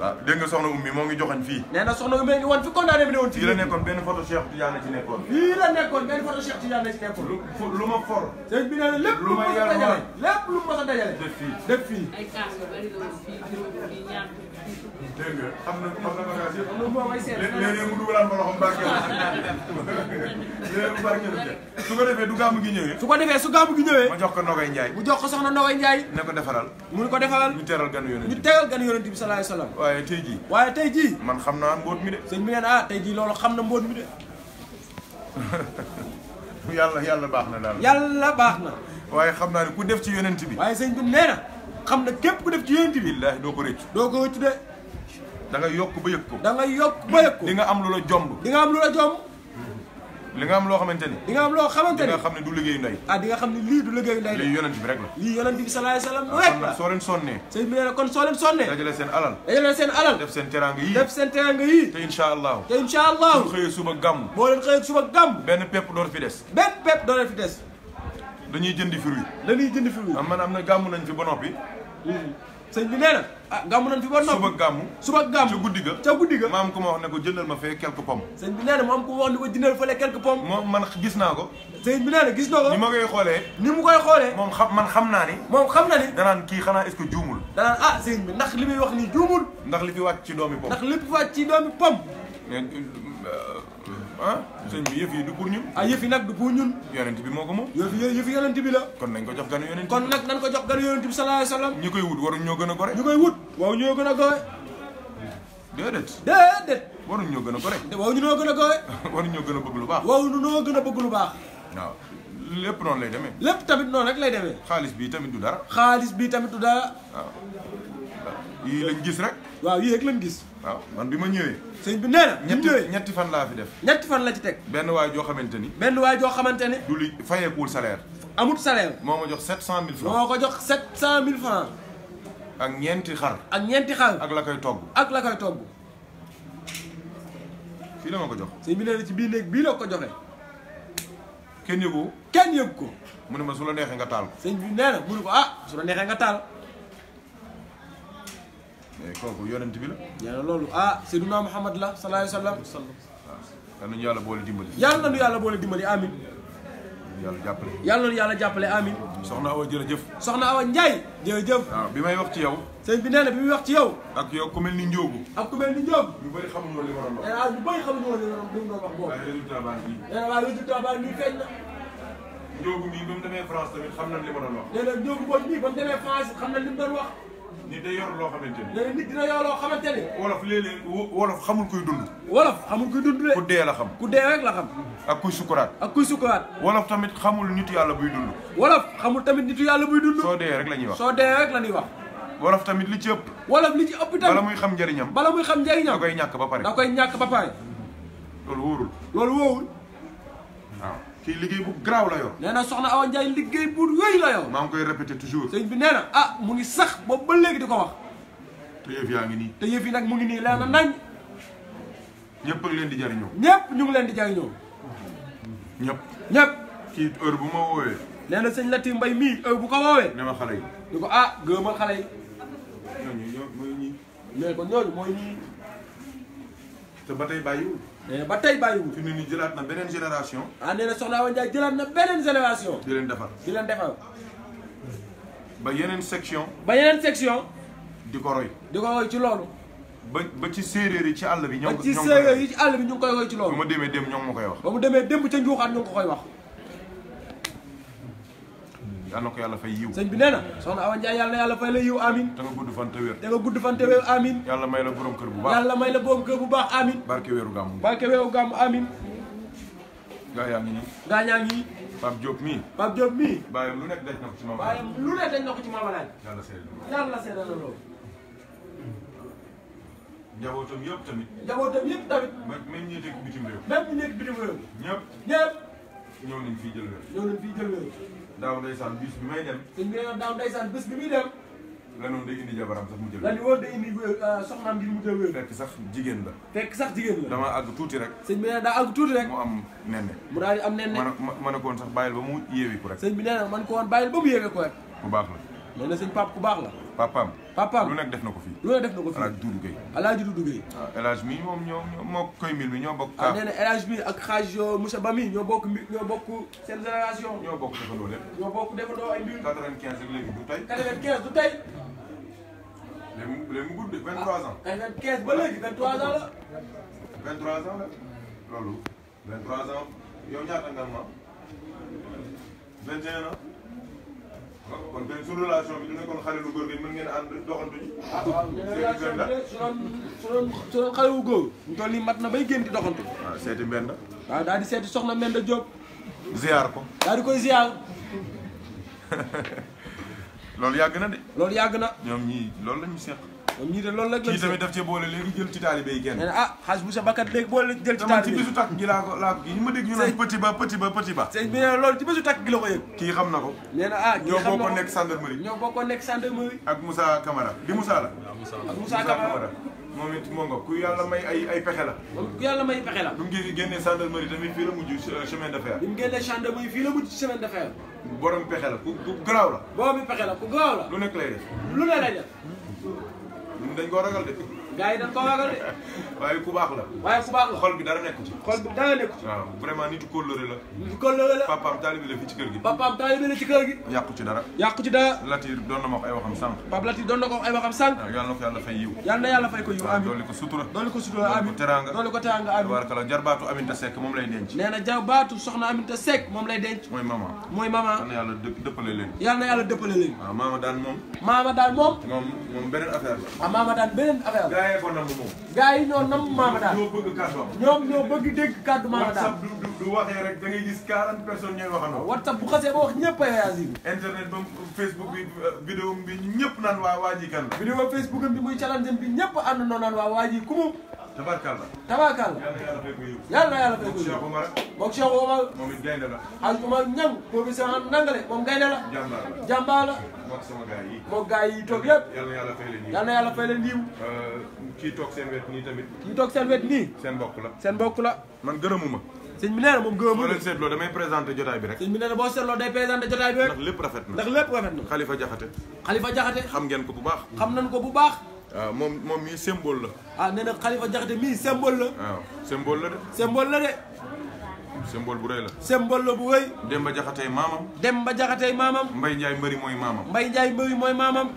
Speaker 2: waaw dégg nga soxna ummi moo ngi joxoñ fii
Speaker 1: nee na soxna Ummi ngi woon fi condamné bi ne woon ci
Speaker 2: fii la nekkoon benn photo Cheikh Tidiane ci nekkoon
Speaker 1: fii la nekkoon benn photo Cheikh Tidiane ci nekkoon
Speaker 2: lu ma for
Speaker 1: sëñ bi nee na lépp lu
Speaker 2: ma
Speaker 1: mos a
Speaker 2: yàlla
Speaker 1: dajale lépp lu mos a dajale
Speaker 2: def fii
Speaker 1: def fii
Speaker 4: ay kaas yu bari la woon fii juróomi fii ñaar
Speaker 2: dégg nga xam na bagage yëpp
Speaker 1: loolu moo may seet
Speaker 2: léeg-léeg mu dugalaan ma loxom barkeelu léeg-léeg mu barkeelu su ko defee du gàmmu gi ñëwee
Speaker 1: su ko defee su gàmmu gi ñëwee
Speaker 2: ma jox ko Nogay Njaay
Speaker 1: mu jox ko soxna Nogay Njaay
Speaker 2: ne ko defaral
Speaker 1: mu ko defalal
Speaker 2: ñu teral ganu yonent
Speaker 1: ñu tegal gan yonent bi sallallahu alayhi wasallam
Speaker 2: waaye tey jii
Speaker 1: waaye tey jii
Speaker 2: man xam naa mbóot mi de
Speaker 1: sëñ bi nee na ah tey jii loolu xam na mbóot mi de
Speaker 2: yàlla baax na daal
Speaker 1: yàlla baax na
Speaker 2: waaye xam naa ne ku def ci yonent bi
Speaker 1: waaye sëñ bi nee na xam na képp ku def ci yonent bi
Speaker 2: billaahi doo ko rëcc
Speaker 1: doo ko wëcc de
Speaker 2: da nga yokk ba yëg ko
Speaker 1: da nga yokk ba yëg ko
Speaker 2: di nga am lu la jomb
Speaker 1: di nga am lu la jom
Speaker 2: li nga am loo xamante ni
Speaker 1: di nga am loo xamante
Speaker 2: di
Speaker 1: ni
Speaker 2: nga xam ne du liggéeyu ndey
Speaker 1: ah di nga xam ne lii du liggéeyu ndey de
Speaker 2: lii yonent bi rek la
Speaker 1: lii yonent bi sallallahu alayhi wasallam
Speaker 2: kon
Speaker 1: rek la
Speaker 2: nag soo leen sonnee
Speaker 1: sëñ bi nee na kon soo leen sonnee
Speaker 2: dajale seen alal
Speaker 1: dajale seen alal
Speaker 2: def seen teraanga yii
Speaker 1: def seen teranga yii
Speaker 2: te incha allahu
Speaker 1: te incha allahu
Speaker 2: su xëyee suba gàmm
Speaker 1: boo leen xëyee suba gàmm
Speaker 2: benn pepp door fi des
Speaker 1: benn pepp doo leen fi des
Speaker 2: dañuy jëndi fruit
Speaker 1: dañuy jënd fi wu
Speaker 2: man am na gàmm nañ fi ba noppi
Speaker 1: sëñ bi nee na ah gàmm nañ fi ba noppi
Speaker 2: suba gàmm
Speaker 1: suba gàmm
Speaker 2: ca guddi ga
Speaker 1: ca guddi ga
Speaker 2: ma am ku ma wax ne ko jëndal ma fee quelques pommes
Speaker 1: sëñ bi nee na mu am ku wax ni ko jëndal fële quelques pommes
Speaker 2: moom man gis naa ko
Speaker 1: sëñ bi nee na gis na ko
Speaker 2: ni ma koy xoolee
Speaker 1: ni mu koy xoolee
Speaker 2: moom xam naa ni
Speaker 1: moom xam na ni
Speaker 2: danaan kii xanaa est-ce que juumul
Speaker 1: danaan ah sëñ bi ndax li muy wax nii juumul
Speaker 2: ndax li fi wàcc ci doomi pomme
Speaker 1: ndax lépp wàcc ci doomi pomme
Speaker 2: mais sëñ bi yëf yi du pour ñun
Speaker 1: ah yëf yi nag du pour ñun
Speaker 2: yonent bi moo ko moom
Speaker 1: yëf yi yonent bi la
Speaker 2: kon nañ ko jox ganu yonent
Speaker 1: kon nag nañ ko jox gan yonent bi sallallahu alayhi wasallam
Speaker 2: ñi koy wut waruñ ñoo gën a gore
Speaker 1: ñu koy wut waaw ñoo gën a goowe
Speaker 2: déedéet
Speaker 1: déedéet
Speaker 2: waruñ ñoo gën a gore
Speaker 1: waaw ñu noo gën a goowe
Speaker 2: waruñ ñoo gën a bëgg lu baax
Speaker 1: waaw ñu noo gën a bëgg lu baax
Speaker 2: waaw lépp noonu lay demee
Speaker 1: lépp tamit noonu rek lay demee
Speaker 2: xaalis bi tamit du dara
Speaker 1: xaalis bi tamit du dara
Speaker 2: waaw yii lañ gis rek
Speaker 1: waaw yii rek lañ gis
Speaker 2: waaw man bi ma ñëwee
Speaker 1: sëñ bi nee na ñu ñëwee
Speaker 2: ñetti fan laa fi def
Speaker 1: ñetti fan la ci teg
Speaker 2: benn waay joo xamante ni
Speaker 1: benn waay joo xamante ne
Speaker 2: du li fayeekuwul salaire
Speaker 1: amut salaire
Speaker 2: moo ma jox 700000 francs
Speaker 1: moo ko jox 700000 francs
Speaker 2: ak ñeenti xar
Speaker 1: ak ñeenti xar
Speaker 2: ak la koy togg
Speaker 1: ak la koy togg
Speaker 2: fii la ma ko jox
Speaker 1: sëñ bi nee na ci biir néeg bii la ko joxe
Speaker 2: kenn yëgu
Speaker 1: kenn yëg ko
Speaker 2: mu ne ma su la neexee nga taal ko
Speaker 1: sëñ bi nee na mu ne ko ah su la neexee nga taal
Speaker 2: mais kooku yonent bi la
Speaker 1: nee na loolu ah Seydina Muhammad la sallallahu alayhi wa sallam
Speaker 2: yal nañu yàlla boole dimbali
Speaker 1: yàlla nañu yàlla boole dimbali amin
Speaker 2: yàlla jàppale
Speaker 1: yàlla nañu yàlla jàppale amin
Speaker 2: soxna Awa jërëjëf
Speaker 1: soxna Awa Ndiaye jërëjëf
Speaker 2: waaw bi may wax ci yow
Speaker 1: sëñ bi nee na bi muy wax ci yow
Speaker 2: ak yow ku mel ni Njóogu
Speaker 1: ak ku mel ni Diop
Speaker 2: ñu bëri xamuñu woon li ma doon wax
Speaker 1: nee na ñu bëri xamuñu woon li mu doon wax boobu
Speaker 2: waaye résultat baa ngi
Speaker 1: nee na waaye résultat baa nii feeñ na
Speaker 2: Njóogu mii ba mu demee France tamit xam nañ li ma doon wax
Speaker 1: nee na Diop boobu nii ba mu demee France xam na li mu doon wax
Speaker 2: nit day yor loo xamante ni
Speaker 1: nee na nit dina yoo loo xamante ni
Speaker 2: wolof léeg-léeg wolof xamul kuy dund
Speaker 1: wolof xamul kuy dund de
Speaker 2: ku dee la xam
Speaker 1: ku dee rek la xam
Speaker 2: ak kuy sukuraat
Speaker 1: ak kuy sukuraat
Speaker 2: wolof tamit xamul nitu yàlla buy dund
Speaker 1: wolof xamul tamit nitu yàlla buy dund
Speaker 2: soo dee rek la ñuy wax
Speaker 1: soo dee rek la ñuy wax
Speaker 2: wolof tamit li ci ëpp
Speaker 1: wolof li ci ëpp
Speaker 2: bala
Speaker 1: tamit
Speaker 2: muy xam njëriñam
Speaker 1: bala muy xam
Speaker 2: da
Speaker 1: njëriñam
Speaker 2: koy ñàkk ba pare
Speaker 1: da koy ñàkk ba pare
Speaker 2: loolu wóorul
Speaker 1: loolu woowul
Speaker 2: waaw kii liggéey bu garaaw la yor
Speaker 1: nee na soxna Awa Ndiaye liggéey bu rëy la yow
Speaker 2: maa ngi koy répété toujours
Speaker 1: sëñ bi nee na ah mu ngi sax boobu ba léegi di ko wax
Speaker 2: te yëf yaa ngi nii
Speaker 1: te yëf yi nag mu ngi nii leer na nañ
Speaker 2: ñëpp ak leen di jariñoo
Speaker 1: ñëpp ñu ngi leen di jariñoo
Speaker 2: ñëpp
Speaker 1: ñëpp
Speaker 2: kii heure bu ma woowee
Speaker 1: nee na sëñ Latir Mbay mii heure bu ko woowee
Speaker 2: ne ma xale yi
Speaker 1: ñu ko ah gëmal xale yi
Speaker 2: ñooñu ñoo mooy ñii
Speaker 1: mais ko ñooñu mooy ñii
Speaker 2: te ba tey bàyyiwul
Speaker 1: mais ba tey bàyyiwul
Speaker 2: fi mu ne nii jëlaat na beneen génération
Speaker 1: ah nee na soxna Awa Ndiaye jëlaat na beneen génération
Speaker 2: di leen defar
Speaker 1: di leen defal
Speaker 2: ba yeneen section
Speaker 1: ba yeneen section
Speaker 2: di ko roy
Speaker 1: di ko woy ci loolu
Speaker 2: ba ci séeréer yi ci àll bi ñoom
Speaker 1: ba ci séeréer yi ci àll bi ñu ngi koy woy ci loolu.
Speaker 2: ba ma demee dem ñoom ma koy wax.
Speaker 1: ba mu demee démb ca njuuxaat ñu ngi ko koy wax.
Speaker 2: yal na ko yàlla fay yiw.
Speaker 1: sëñ bi nee na soxna Awa Ndiaye yàlla na yàlla fay la yiw amin.
Speaker 2: da nga gudd fan te wér.
Speaker 1: da nga gudd fan te wér amin.
Speaker 2: yàlla may la borom kër bu baax.
Speaker 1: yàlla may la borom kër bu baax amin.
Speaker 2: barke weeru gàmmu.
Speaker 1: barke weeru gàmmu amin.
Speaker 2: gaa yaa ngi nii.
Speaker 1: gaa ñaa ngi.
Speaker 2: Pape Diop mii.
Speaker 1: Pape Diop mii.
Speaker 2: bàyyam lu nekk daj na ko ci Mama.
Speaker 1: bàyyam lu nekk dañ na ko ci Mama Laaj.
Speaker 2: yàlla seede na.
Speaker 1: yàlla seede na loolu.
Speaker 2: njabootam yëpp tamit.
Speaker 1: njabootam yëpp tamit.
Speaker 2: même ñi nekk bitim réew.
Speaker 1: même ñu nekk bitim réew.
Speaker 2: ñëpp.
Speaker 1: ñëpp.
Speaker 2: ñëw nañ fii jël wér.
Speaker 1: ñëw nañ fii jël wér.
Speaker 2: daaw ndeysaan bis bi may dem.
Speaker 1: sëñ bi nee na daaw ndeysaan bés bi muy dem.
Speaker 2: la noonu day indi jabaram sax mu jël wér.
Speaker 1: la ni woon day indi soxnaam ngir mu jël wér.
Speaker 2: fekk sax jigéen la.
Speaker 1: fekk sax jigéen la.
Speaker 2: dama àgg tuuti rek.
Speaker 1: sëñ bi nee na daa àgg tuuti rek.
Speaker 2: mu am nenne.
Speaker 1: mu daal di am nenne.
Speaker 2: ma ne ko woon sax bàyyil ba mu yéewi ko rek.
Speaker 1: sëñ bi nee na man ko woon bàyyil ba mu yéewee ko rek.
Speaker 2: bu baax la.
Speaker 1: nee na sëñ Pape ku baax la.
Speaker 2: papaam.
Speaker 1: papaam
Speaker 2: lu nekk def na ko fii.
Speaker 1: lu ne def na ko fii.
Speaker 2: El Hadj Doudou Gueye.
Speaker 1: El Hadj Doudou Gueye.
Speaker 2: waaw El Hadj mi moom ñoo moo koy mil mi ñoo bokk.
Speaker 1: ah nee na El Hadj bi ak xaaj Moussa Ba mi ñoo bokk seen génération.
Speaker 2: ñoo bokk defandoo lépp.
Speaker 1: ñoo bokk defandoo ay mbir.
Speaker 2: 95 ak léegi du tey.
Speaker 1: 95 du tey.
Speaker 2: léegi mu gudd 23 ans.
Speaker 1: 95 ba léegi 23 ans la.
Speaker 2: 23 ans la loolu 23 ans yow ñaata nga ma 21 ans. kon tey su relation bi du nekkoon xale lu góor gi mën ngeen ànd doxantu ji.
Speaker 1: waaw nee na relation bi de su doon xale wu góor. ñu toll nii mat na bay génn di doxantu.
Speaker 2: waaw seeti Mbenda.
Speaker 1: waaw daal di seeti soxna Mbenda Diop.
Speaker 2: ziar ko.
Speaker 1: daal di koy ziar.
Speaker 2: loolu yàgg na de.
Speaker 1: loolu yàgg na.
Speaker 2: ñoom ñii loolu la ñu seq.
Speaker 1: ñoom ñii de loolu la.
Speaker 2: kii tamit daf cee boole léegi jël ci taalibe yi kenn.
Speaker 1: nee na ah xaaj bu sa bakkat léegi boole jël ci taalibe
Speaker 2: ci bisu takk gi laa ko kii ñu ma dégg ñu naan petit ba.
Speaker 1: sëñ bi nee na loolu ci bisu takk gi la ko yëg.
Speaker 2: kii xam na ko.
Speaker 1: nee na ah kii xam na ko
Speaker 2: ñoo bokkoon nekk gendarmerie.
Speaker 1: ñoo bokkoon nekk gendarmerie.
Speaker 2: ak Moussa Camara di Moussa la.
Speaker 1: ak Moussa Camara.
Speaker 2: moom it moo nga ku yàlla may ay pexe la.
Speaker 1: moom ku yàlla may pexe la.
Speaker 2: bu mu génnee gendarmerie tamit fii la mujj chemin de fer.
Speaker 1: bi mu génnee gendarmerie fii la mujj chemin de fer.
Speaker 2: borom pexe la ku garaaw la.
Speaker 1: borom pexe la ku garaaw la.
Speaker 2: lu nekk lay def.
Speaker 1: lu ne lay def.
Speaker 2: ñun dañ koo ragal de.
Speaker 1: gars yi dañ koo ragal de.
Speaker 2: waaye ku baax la.
Speaker 1: waaye ku baax la.
Speaker 2: xol bi dara nekku ci.
Speaker 1: xol bi dara nekku ci.
Speaker 2: waaw vraiment nitu kóllëre la.
Speaker 1: nitu kóllëre la.
Speaker 2: papaam taalibe la fii ci kër gi.
Speaker 1: papaam taalibe la ci kër gi.
Speaker 2: yàqu ci dara.
Speaker 1: yàqu ci dara.
Speaker 2: Latir doon na ma wax ay waxam sànq.
Speaker 1: Pape Latir doon na ko wax ay waxam sànq.
Speaker 2: waaw yàlla na ko yàlla fay yiw.
Speaker 1: yàlla na yàlla fay ko yiw amiin.
Speaker 2: dooli ko sutura.
Speaker 1: dooli ko sutura amiin.
Speaker 2: teraanga.
Speaker 1: dooli ko teraanga amiin.
Speaker 2: tabaarkalla jarbaatu Aminta Seck moom lay denc.
Speaker 1: nee na jarbaatu soxna Aminta Seck moom lay denc.
Speaker 2: mooy mama.
Speaker 1: mooy mama.
Speaker 2: yal na yàlla dëppale leen.
Speaker 1: yàlla na yàlla dëppale leen.
Speaker 2: waaw maama daan moom.
Speaker 1: maama daal moom.
Speaker 2: moom beneen affaire la.
Speaker 1: ah maama daal beneen affaire la.
Speaker 2: gaa yee ko namb moom.
Speaker 1: gaa yi ñoo nam maama daal.
Speaker 2: ñoo bëgg kàddoom.
Speaker 1: ñoom ñoo bëgg dégg kàddu maama daal.
Speaker 2: WhatsApp du waxee rek da ngay gis 40 personnes ñooy waxandoo.
Speaker 1: WhatsApp bu xasee ba wax ñëpp a réagir.
Speaker 2: internet ba Facebook bi vidéo bi ñëpp naan waa ji kan la.
Speaker 1: vidéo Facebook am bi muy challenge bi ñëpp ànd noo naan waa ji ku mu.
Speaker 2: tabarkalla.
Speaker 1: tabarkalla.
Speaker 2: yàlla na yàlla fay ko yiw.
Speaker 1: yàlla na yàlla fay ko yiw.
Speaker 2: Cheikh Omar.
Speaker 1: moom Cheikh Omar.
Speaker 2: moom it gaynde la.
Speaker 1: Hadj Omar Niang professeur nangale moom gaynde la.
Speaker 2: jàmbaar la.
Speaker 1: jàmbaar la.
Speaker 2: moom sama gars yi.
Speaker 1: moom gars yi toog yëpp.
Speaker 2: yàlla na yàlla fay leen yiw.
Speaker 1: yàlla na yàlla fay leen yiw.
Speaker 2: kii toog seen wet nii tamit.
Speaker 1: kii toog seen wet nii.
Speaker 2: seen mbokk la.
Speaker 1: seen mbokk la.
Speaker 2: man gërëmuma.
Speaker 1: sëñ bi nee na moom gërëmul.
Speaker 2: boo leen seetloo damay présenté jotaay bi rek.
Speaker 1: sëñ bi nee na boo seetloo day présenté jotaay bi rek.
Speaker 2: ndax lépp rafet na.
Speaker 1: ndax lépp rafet na.
Speaker 2: Khalifa Diakhaté.
Speaker 1: Khalifa Diakhaté.
Speaker 2: xam ngeen ko bu baax.
Speaker 1: xam nañ ko bu baax.
Speaker 2: waaw moom mii symbole la.
Speaker 1: ah nee na Khalifa Diakhaté mii symbole la.
Speaker 2: waaw symbole la de.
Speaker 1: symbole la de.
Speaker 2: symbole bu rëy la.
Speaker 1: symbole la bu rëy.
Speaker 2: Demba Diakhaté maamam.
Speaker 1: Demba Diakhaté maamam.
Speaker 2: Mbaye Ndiaye mbëri mooy maamam.
Speaker 1: Mbaye Ndiaye mbëri mooy maamam.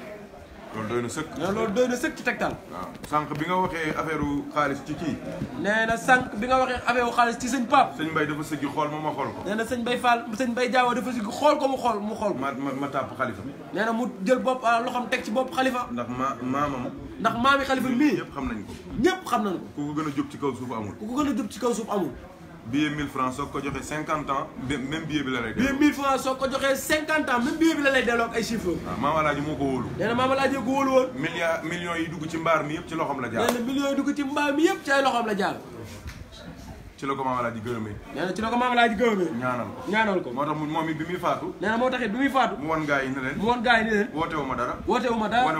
Speaker 2: loolu doy na sëkk.
Speaker 1: nee na loolu doy na sëkk ci tegtal.
Speaker 2: waaw sànq bi nga waxee affaire xaalis ci kii.
Speaker 1: nee na sànq bi nga waxee affaire xaalis ci sëñ Pape.
Speaker 2: sëñ Mbaye dafa sëggi xool ma xool ko.
Speaker 1: nee na sëñ Mbaye Fall sëñ Mbaye Diawo dafa sëggi xool ko mu xool ko.
Speaker 2: ma tàpp Khalifa.
Speaker 1: nee na mu jël bopp loxoom teg ci bopp Khalifa.
Speaker 2: ndax maamam.
Speaker 1: ndax maami Khalifa mii.
Speaker 2: ñëpp xam nañ ko.
Speaker 1: ñëpp xam nañ ko.
Speaker 2: ku ko gën a jóg ci kaw suuf amul.
Speaker 1: ku ko gën a jub ci kaw suuf amul.
Speaker 2: billet 1000 francs soo ko joxee 50 ans même billet bi la lay delloo.
Speaker 1: billet 1000 francs soo ko joxee 50 ans même billet bi la lay delloo ak ay chiffres.
Speaker 2: waaw Maama Alaaji moo ko wóolu.
Speaker 1: nee na Maama Alaaji ko wóolu woon.
Speaker 2: millions yi dugg ci mbaar mi yëpp ci loxoom la jaar.
Speaker 1: nee na millions yi dugg ci mbaar mi yëpp ci ay loxoom la jaar.
Speaker 2: ci la ko Maama Alaaji gërëmee.
Speaker 1: nee na ci la ko Maama Alaaji gërëmee.
Speaker 2: ñaanal
Speaker 1: ko.
Speaker 2: moo tax moom it bi muy faatu.
Speaker 1: nee na moo taxit bi muy faatu.
Speaker 2: mu won gaa yi ne leen. woote wu ma dara. wane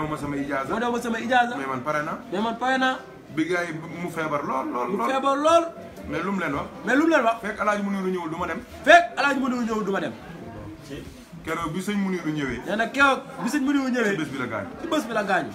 Speaker 2: wu ma sama ijaaza. mais man pare naa. bi gaa yi mu feebar lool. mais lu mu leen wax. fekk Alaaji Muniru ñëwul du ma dem. keroog bi sëñ Muniru ñëwee.
Speaker 1: nee na keroog bi sëñ Muniru ñëwee.
Speaker 2: ci bés bi la gaañu.
Speaker 1: ci bés bi la gaañu.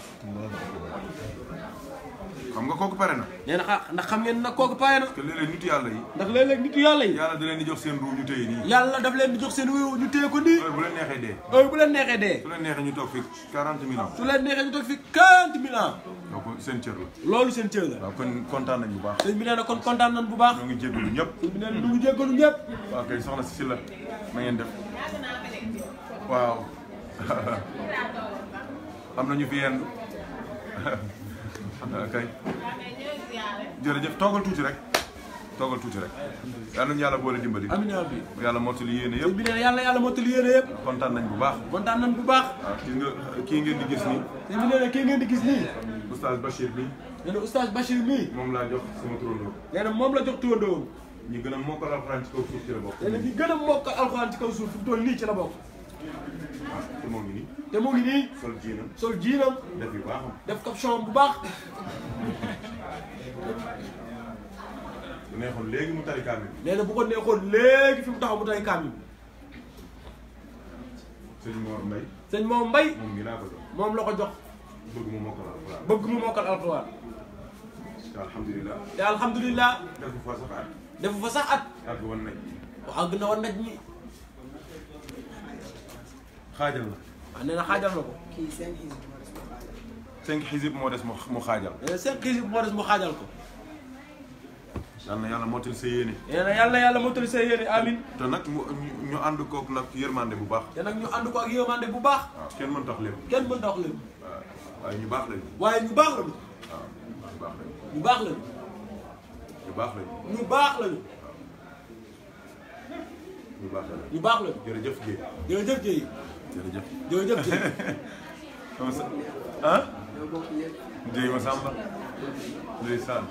Speaker 2: xam nga kooku pare na.
Speaker 1: nee na ndax xam ngeen nag kooku pare na.
Speaker 2: parce que léeg-léeg nitu yàlla yi.
Speaker 1: ndax léeg-léeg nitu yàlla yi.
Speaker 2: yàlla da leen di jox seen ruu ñu téye nii.
Speaker 1: yàlla daf leen di jox seen ruu ñu téye ko nii.
Speaker 2: bu leen neexee dee.
Speaker 1: bu leen neexee dee.
Speaker 2: su leen neexee ñu toog fi 40 000 ans.
Speaker 1: su leen neexee ñu toog fi 40 000 ans.
Speaker 2: donc seen cër la.
Speaker 1: loolu seen cër la.
Speaker 2: waaw kon kontaan nañ bu baax.
Speaker 1: sëñ bi nee na kon kontaan nañ bu baax.
Speaker 2: ñoo ngi jéggalu ñëpp.
Speaker 1: sëñ bi nee na ñu ngi jéggalu ñëpp.
Speaker 2: waaw kay soxna si la ma ngeen def waaw am na ñu fi yendu kay jërëjëf toogal tuuti rek yal nañu yàlla boole dimbali.
Speaker 1: amiin yaa rabbi.
Speaker 2: yàlla mottali yéene
Speaker 1: sëñ
Speaker 2: yëpp.
Speaker 1: bi nee na yàlla mottali yéene yëpp.
Speaker 2: kontaan nañ bu baax.
Speaker 1: kontaan nañ bu baax.
Speaker 2: waaw kii ngeen di gis nii.
Speaker 1: sëñ bi nee na kii ngeen di gis nii.
Speaker 2: oustaz Bachir bi.
Speaker 1: nee na oustaz Bachir mii.
Speaker 2: moom laa jox sama turandoo.
Speaker 1: nee na moom la jox turandoo.
Speaker 2: ñu gën a mokkal alxuraan ci kaw suuf ci la bokk.
Speaker 1: nee na ñi gën a mokkal alxuraan ci kaw suuf fi mu toll nii ci la bokk.
Speaker 2: waaw te moo ngi nii.
Speaker 1: te mu ngi nii. sol jiinam.
Speaker 2: def yu baaxam.
Speaker 1: def caption bu baax.
Speaker 2: bu neexoon léegi mu tari kaamil.
Speaker 1: nee na bu ko neexoon léegi fi mu taxaw mu tari kaamil.
Speaker 2: sëñ Mor Mbaye.
Speaker 1: sëñ Mor Mbaye.
Speaker 2: moom ngi laa ko jox.
Speaker 1: moom la ko jox.
Speaker 2: bëgg mu mokkal alxuraan.
Speaker 1: bëgg mu mokkal alxuraan.
Speaker 2: te alhamdulilah.
Speaker 1: te alhamdulilah.
Speaker 2: defu fa sax at.
Speaker 1: defu fa sax at.
Speaker 2: àgg woon nañ.
Speaker 1: waaw àgg na woon nañ ñi.
Speaker 2: xaajal la.
Speaker 1: waaw nee na xaajal na ko.
Speaker 2: 5 xisib moo des mu xaajal.
Speaker 1: nee na 5 xisib moo des mu xaajal ko.
Speaker 2: yal na yàlla mottali sa yéene.
Speaker 1: nee na yàlla mottali sa yéene amin.
Speaker 2: te nag ñu ànd kook nag yërmande bu baax.
Speaker 1: te nag ñu ànd ko ak yërmande bu baax.
Speaker 2: waaw kenn mën tax lépp.
Speaker 1: kenn mën tax lépp.
Speaker 2: waaw waaye ñu baax lañu.
Speaker 1: waaye ñu baax lañu.
Speaker 2: waaw ñu
Speaker 1: ñu
Speaker 2: baax lañu.
Speaker 1: baax lañu.
Speaker 2: ñu baax lañu.
Speaker 1: ñu baax lañu.
Speaker 2: ñu baax lañu.
Speaker 1: ñu baax lañu.
Speaker 2: jërëjëf Guèye.
Speaker 1: jërëjëf Guèye.
Speaker 2: jërëjëf.
Speaker 1: jërëjëf Guèye.
Speaker 2: ah. Guèye ma Samba. ndeysaan.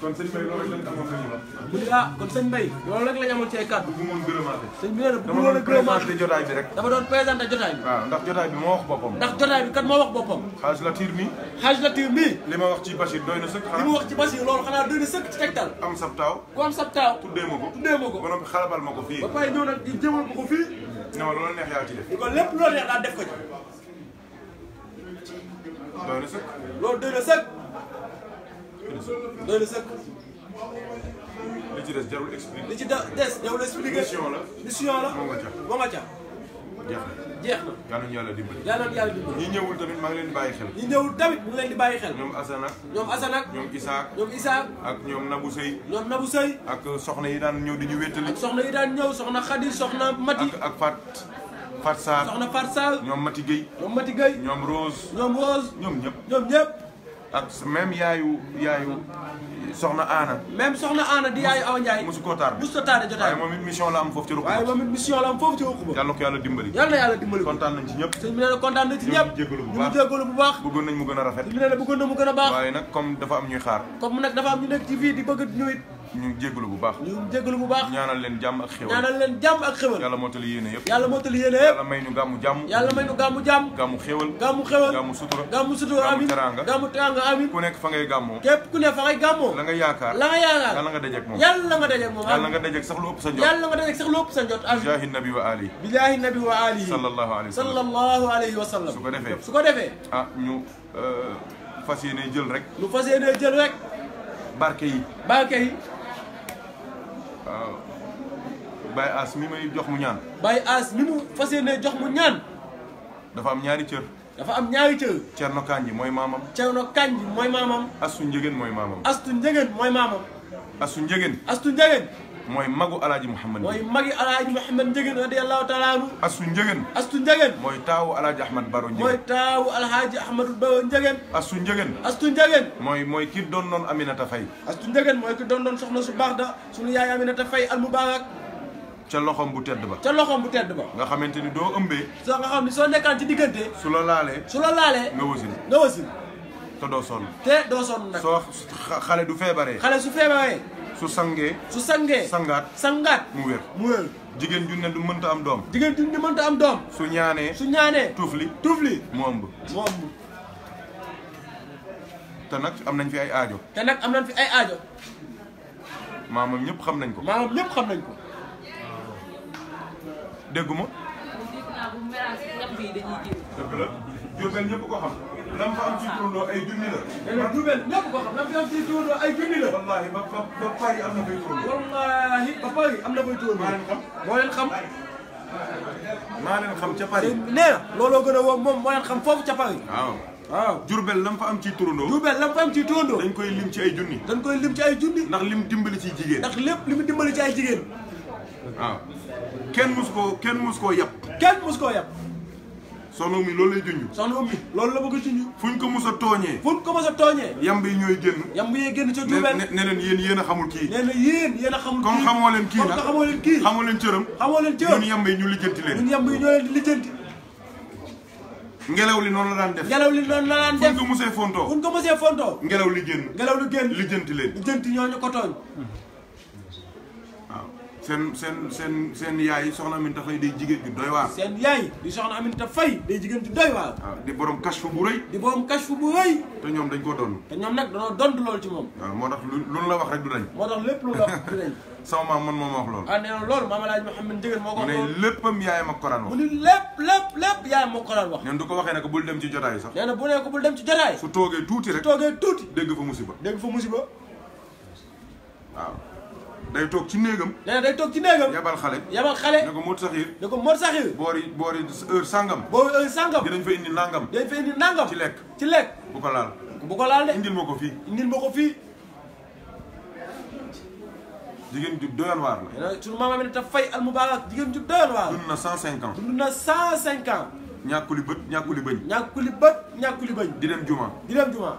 Speaker 2: kon sëñ Mbaye loolu rek lañ amoon nañu wax.
Speaker 1: mu ne kon sëñ Mbaye loolu rek lañ amoon ci ay kàddu.
Speaker 2: bu moon gërëmaate.
Speaker 1: sëñ bi nee na bu
Speaker 2: dama
Speaker 1: woon a
Speaker 2: doon
Speaker 1: gërëmaate
Speaker 2: présenté jotaay bi rek.
Speaker 1: dafa doon présenté jotaay bi.
Speaker 2: waaw ndax jotaay bi moo wax boppam.
Speaker 1: ndax jotaay bi kat moo wax boppam.
Speaker 2: xaaj la tiir mi.
Speaker 1: xaaj la tiir mii.
Speaker 2: li ma wax ci Bachir doy na sëkk.
Speaker 1: li mu wax ci Bachir loolu xanaa doy na sëkk ci tegtal.
Speaker 2: am sab taaw.
Speaker 1: ku am sab taaw.
Speaker 2: tuddee ma ko.
Speaker 1: tuddee ma ko.
Speaker 2: ba noppi xalabal ma ko fii.
Speaker 1: ba pare ñëw nag di jëmal ma ko fii.
Speaker 2: ne ma loolu neex yaa ci def.
Speaker 1: di ko lépp loolu neex daal def ko ci.
Speaker 2: doy na sëkk.
Speaker 1: loolu doy na sëkk. doy na sëkk.
Speaker 2: li ci des jarul expliqué.
Speaker 1: li ci des jarul expliqué.
Speaker 2: mission la.
Speaker 1: mission la.
Speaker 2: moo nga ca.
Speaker 1: moo nga ca.
Speaker 2: jeex na.
Speaker 1: jeex na.
Speaker 2: yal nañu yàlla dimbali.
Speaker 1: yàlla na yàlla dimbali.
Speaker 2: ñi ñëwul tamit maa ngi leen di bàyyi xel.
Speaker 1: ñi ñëwul tamit mu ngi leen di bàyyi xel.
Speaker 2: ñoom Assane ak.
Speaker 1: ñoom Assane ak.
Speaker 2: ñoom Isaak.
Speaker 1: ñoom Isaak.
Speaker 2: ak ñoom Nabou Sey.
Speaker 1: ñoom Nabou Sey.
Speaker 2: ak soxna yi daan ñëw di ñu wéttali.
Speaker 1: ak soxna yi daan ñëw soxna Khady soxna Mati.
Speaker 2: ak Fat Sarr.
Speaker 1: soxna Fat Sarr.
Speaker 2: ñoom Mati Gueye.
Speaker 1: ñoom Mati Gueye.
Speaker 2: ñoom Rose.
Speaker 1: ñoom Rose.
Speaker 2: ñoom ñëpp.
Speaker 1: ñoom ñëpp.
Speaker 2: ak même yaayu soxna Aana.
Speaker 1: même soxna Aana di yaayu Awa Ndiaye.
Speaker 2: mosu koo tardé.
Speaker 1: mosu ko tardé jotaay.
Speaker 2: waaye moom it mission la am foofu ci ruq.
Speaker 1: waaye moom it mission la am foofu ci ruq ba.
Speaker 2: yàlla na ko yàlla dimbali.
Speaker 1: yàlla na yàlla dimbali ko.
Speaker 2: kontaan nañ ci ñëpp.
Speaker 1: sëñ bi nee na kontaan na ci ñëpp.
Speaker 2: ñu ngi jégalu bu
Speaker 1: ñu
Speaker 2: baax
Speaker 1: ngi jégalu bu baax.
Speaker 2: bëggoon nañ mu gën a rafet.
Speaker 1: sëñ bi nee na bëggoon na mu gën a baax.
Speaker 2: waaye nag comme dafa am ñuy xaar.
Speaker 1: comme nag dafa am ñu nekk ci fii di bëgg ñu it.
Speaker 2: ñu jégalu bu baax.
Speaker 1: ñu jégalu bu baax.
Speaker 2: ñaanal leen jàmm ak xéwal.
Speaker 1: ñaanal leen jàmm ak xéwal.
Speaker 2: yàlla mottali yéene yëpp.
Speaker 1: yàlla mottali yéene yëpp.
Speaker 2: yàlla may ñu gàmmu jàmm.
Speaker 1: yàlla may ñu gàmmu jàmm.
Speaker 2: gàmmu xéwal.
Speaker 1: gàmmu xéwal.
Speaker 2: gàmmu sutura.
Speaker 1: gàmmu sutura amin. gàmmu teranga amin.
Speaker 2: ku nekk fa ngay gàmmoo.
Speaker 1: képp ku ne fa ngay gàmmoo.
Speaker 2: la nga yaakaar.
Speaker 1: la nga yaakaar.
Speaker 2: yàlla nga dajeek moom.
Speaker 1: yàlla nga dajeek moom.
Speaker 2: yàlla nga dajeek sax lu ëpp sa njot.
Speaker 1: yàlla nga dajeek sax lu ëpp sa njot amin.
Speaker 2: bijaahi nabi wa ali.
Speaker 1: bijaahi nabi wa ali.
Speaker 2: sallallahu alayhi wa sallam.
Speaker 1: sallallahu alayhi wa sallam.
Speaker 2: su ko defee.
Speaker 1: ah
Speaker 2: ñu fas yéene jël rek.
Speaker 1: ñu fas yéene jël rek.
Speaker 2: barke yi.
Speaker 1: barke yi.
Speaker 2: waaw Baye As mi may jox mu ñaan.
Speaker 1: Baye As mi mu fas yéene jox mu ñaan.
Speaker 2: dafa am ñaari cër.
Speaker 1: dafa am ñaari cër.
Speaker 2: Cerno Kanji mooy maamam.
Speaker 1: Cerno Kanji mooy maamam.
Speaker 2: Astu Njëgeen mooy maamam.
Speaker 1: Astu Njëgeen mooy maamam.
Speaker 2: Astu Njëgeen.
Speaker 1: Astu Njëgeen.
Speaker 2: mooy magu Alaaji Mouhamad.
Speaker 1: mooy magi Alaaji Mouhamad Njëgeen radiyallahu taala anhu.
Speaker 2: Astu Njëgeen.
Speaker 1: Astu Njëgeen.
Speaker 2: mooy taawu Alaaji Ahmad Baro Njëgeen.
Speaker 1: mooy taawu Alaaji Ahmadu Baro Njëgeen.
Speaker 2: Astu Njëgeen.
Speaker 1: Astu Njëgeen.
Speaker 2: mooy ki doon noon Aminata Faye.
Speaker 1: Astu Njëgeen mooy ki doon soxna su baax da sunu yaay Aminata Faye al Mubarak.
Speaker 2: ca loxoom bu tedd ba.
Speaker 1: ca loxoom bu tedd ba.
Speaker 2: nga xamante ni doo ëmbee.
Speaker 1: soo nga xam ni soo nekkaan ci diggante.
Speaker 2: su la laalee.
Speaker 1: su la laalee.
Speaker 2: nga wasin.
Speaker 1: nga wasin.
Speaker 2: te doo sonn.
Speaker 1: te doo sonn nag.
Speaker 2: soo xale du feebaree.
Speaker 1: xale su feebaree.
Speaker 2: su sangee.
Speaker 1: su sangee. sangaat.
Speaker 2: mu wér. jigéen ju ne du mënta am doom.
Speaker 1: jigéen ju ne mënta am doom.
Speaker 2: su ñaanee. tuufli. mu ëmb. te nag am nañ fi ay aajo. maamam ñëpp xam nañ ko.
Speaker 3: dégguma.
Speaker 2: dëgg la Diourbel ñëpp ko xam. lam fa am ci turandoo ay junni la.
Speaker 1: nee na Diourbel ñëpp ko xam lam fa am ci turandoo ay junni la.
Speaker 2: wallaahi ba Paris am na fay turandoo.
Speaker 1: wallaahi ba Paris am na fay turandoo. moo leen xam.
Speaker 2: maa leen xam ca Paris.
Speaker 1: nee na looloo gën a woo moom moo leen xam foofu ca Paris.
Speaker 2: waaw.
Speaker 1: waaw
Speaker 2: Diourbel lam fa am ci turandoo.
Speaker 1: Diourbel lam fa am ci turandoo.
Speaker 2: dañ koy lim ci ay junni.
Speaker 1: dañ koy lim ci ay junni.
Speaker 2: ndax lim dimbali ci jigéen.
Speaker 1: ndax lépp li mu dimbali ci ay jigéen.
Speaker 2: waaw kenn mus koo yab.
Speaker 1: kenn mus koo yab.
Speaker 2: soxna mi loolu lay junj.
Speaker 1: soxna Oumy loolu la bëgg a junj.
Speaker 2: fuñ ko mus a tooñee.
Speaker 1: fuñ ko mos a tooñee.
Speaker 2: yamb yi ñooy génn.
Speaker 1: yamb yi génn ca Diourbel.
Speaker 2: ne leen yéen a xamul kii.
Speaker 1: nee na yéen a xamul kii.
Speaker 2: comme xamoo leen kii nag
Speaker 1: comme xamoo leen kii.
Speaker 2: xamoo leen cëram.
Speaker 1: xamoo leen cëram
Speaker 2: ñun yamb yi ñu lijjanti leen.
Speaker 1: ñun yamb yi ñoo leen di lijjanti.
Speaker 2: ngelaw li noonu la daan def.
Speaker 1: ngelaw li noonu la daan def.
Speaker 2: fuñ ko musee fontoo.
Speaker 1: fuñ ko mosee fontoo.
Speaker 2: ngelaw li génn.
Speaker 1: ngelaw li génn.
Speaker 2: lijjanti leen.
Speaker 1: lijjanti ñooñu ko tooñ.
Speaker 2: waaw seen yaay soxna Aminta Faye day jigéen ju doy waar.
Speaker 1: seen yaay di soxna Aminta Faye day jigéen ju doy waar.
Speaker 2: waaw di borom kashfu bu rëy.
Speaker 1: di borom kashfu bu rëy.
Speaker 2: te ñoom dañ ko doon.
Speaker 1: te ñoom nag dañoo dond loolu ci moom.
Speaker 2: waaw moo tax lu la wax rek du dañ.
Speaker 1: moo tax lépp lu la wax du dañ.
Speaker 2: sama maam man moo ma wax loolu.
Speaker 1: ah nee na loolu Maam Alaaji Mouhamed Ndiéguène moo ko wax loolu.
Speaker 2: mu ne léppam yaayam ak Koraan wax.
Speaker 1: mu ni lépp yaayam moo ko daan wax.
Speaker 2: neen du ko waxee ne ko bul dem ci jotaay sax.
Speaker 1: nee na bu nee ko bul dem ci jotaay.
Speaker 2: su toogee tuuti rek.
Speaker 1: su toogee tuuti.
Speaker 2: dégg fa musiba.
Speaker 1: dégg fa musiba.
Speaker 2: waaw day toog ci néegam.
Speaker 1: nee na day toog ci néegam.
Speaker 2: yabal xale.
Speaker 1: yabal xale.
Speaker 2: ne ko Mot Saxiir.
Speaker 1: ne ko Mot Saxiir.
Speaker 2: boori heure sangam.
Speaker 1: boori heure sangam.
Speaker 2: dinañ fa indi nangam.
Speaker 1: dinañ fa indi nangam.
Speaker 2: ci lekk.
Speaker 1: ci lekk.
Speaker 2: bu ko laal.
Speaker 1: bu ko laal de.
Speaker 2: indil ma ko fii.
Speaker 1: indil ma ko fii.
Speaker 2: jigéen ju doyoon waar la.
Speaker 1: nee na sunu maam Aminata Faye al Mubarak jigéen ju doyoon waar.
Speaker 2: dund na 105 ans.
Speaker 1: dund na 105 ans.
Speaker 2: ñàkkuli bët ñàkkuli bëñ.
Speaker 1: ñàkkuli bët ñàkkuli bëñ.
Speaker 2: di dem juma.
Speaker 1: di dem juma.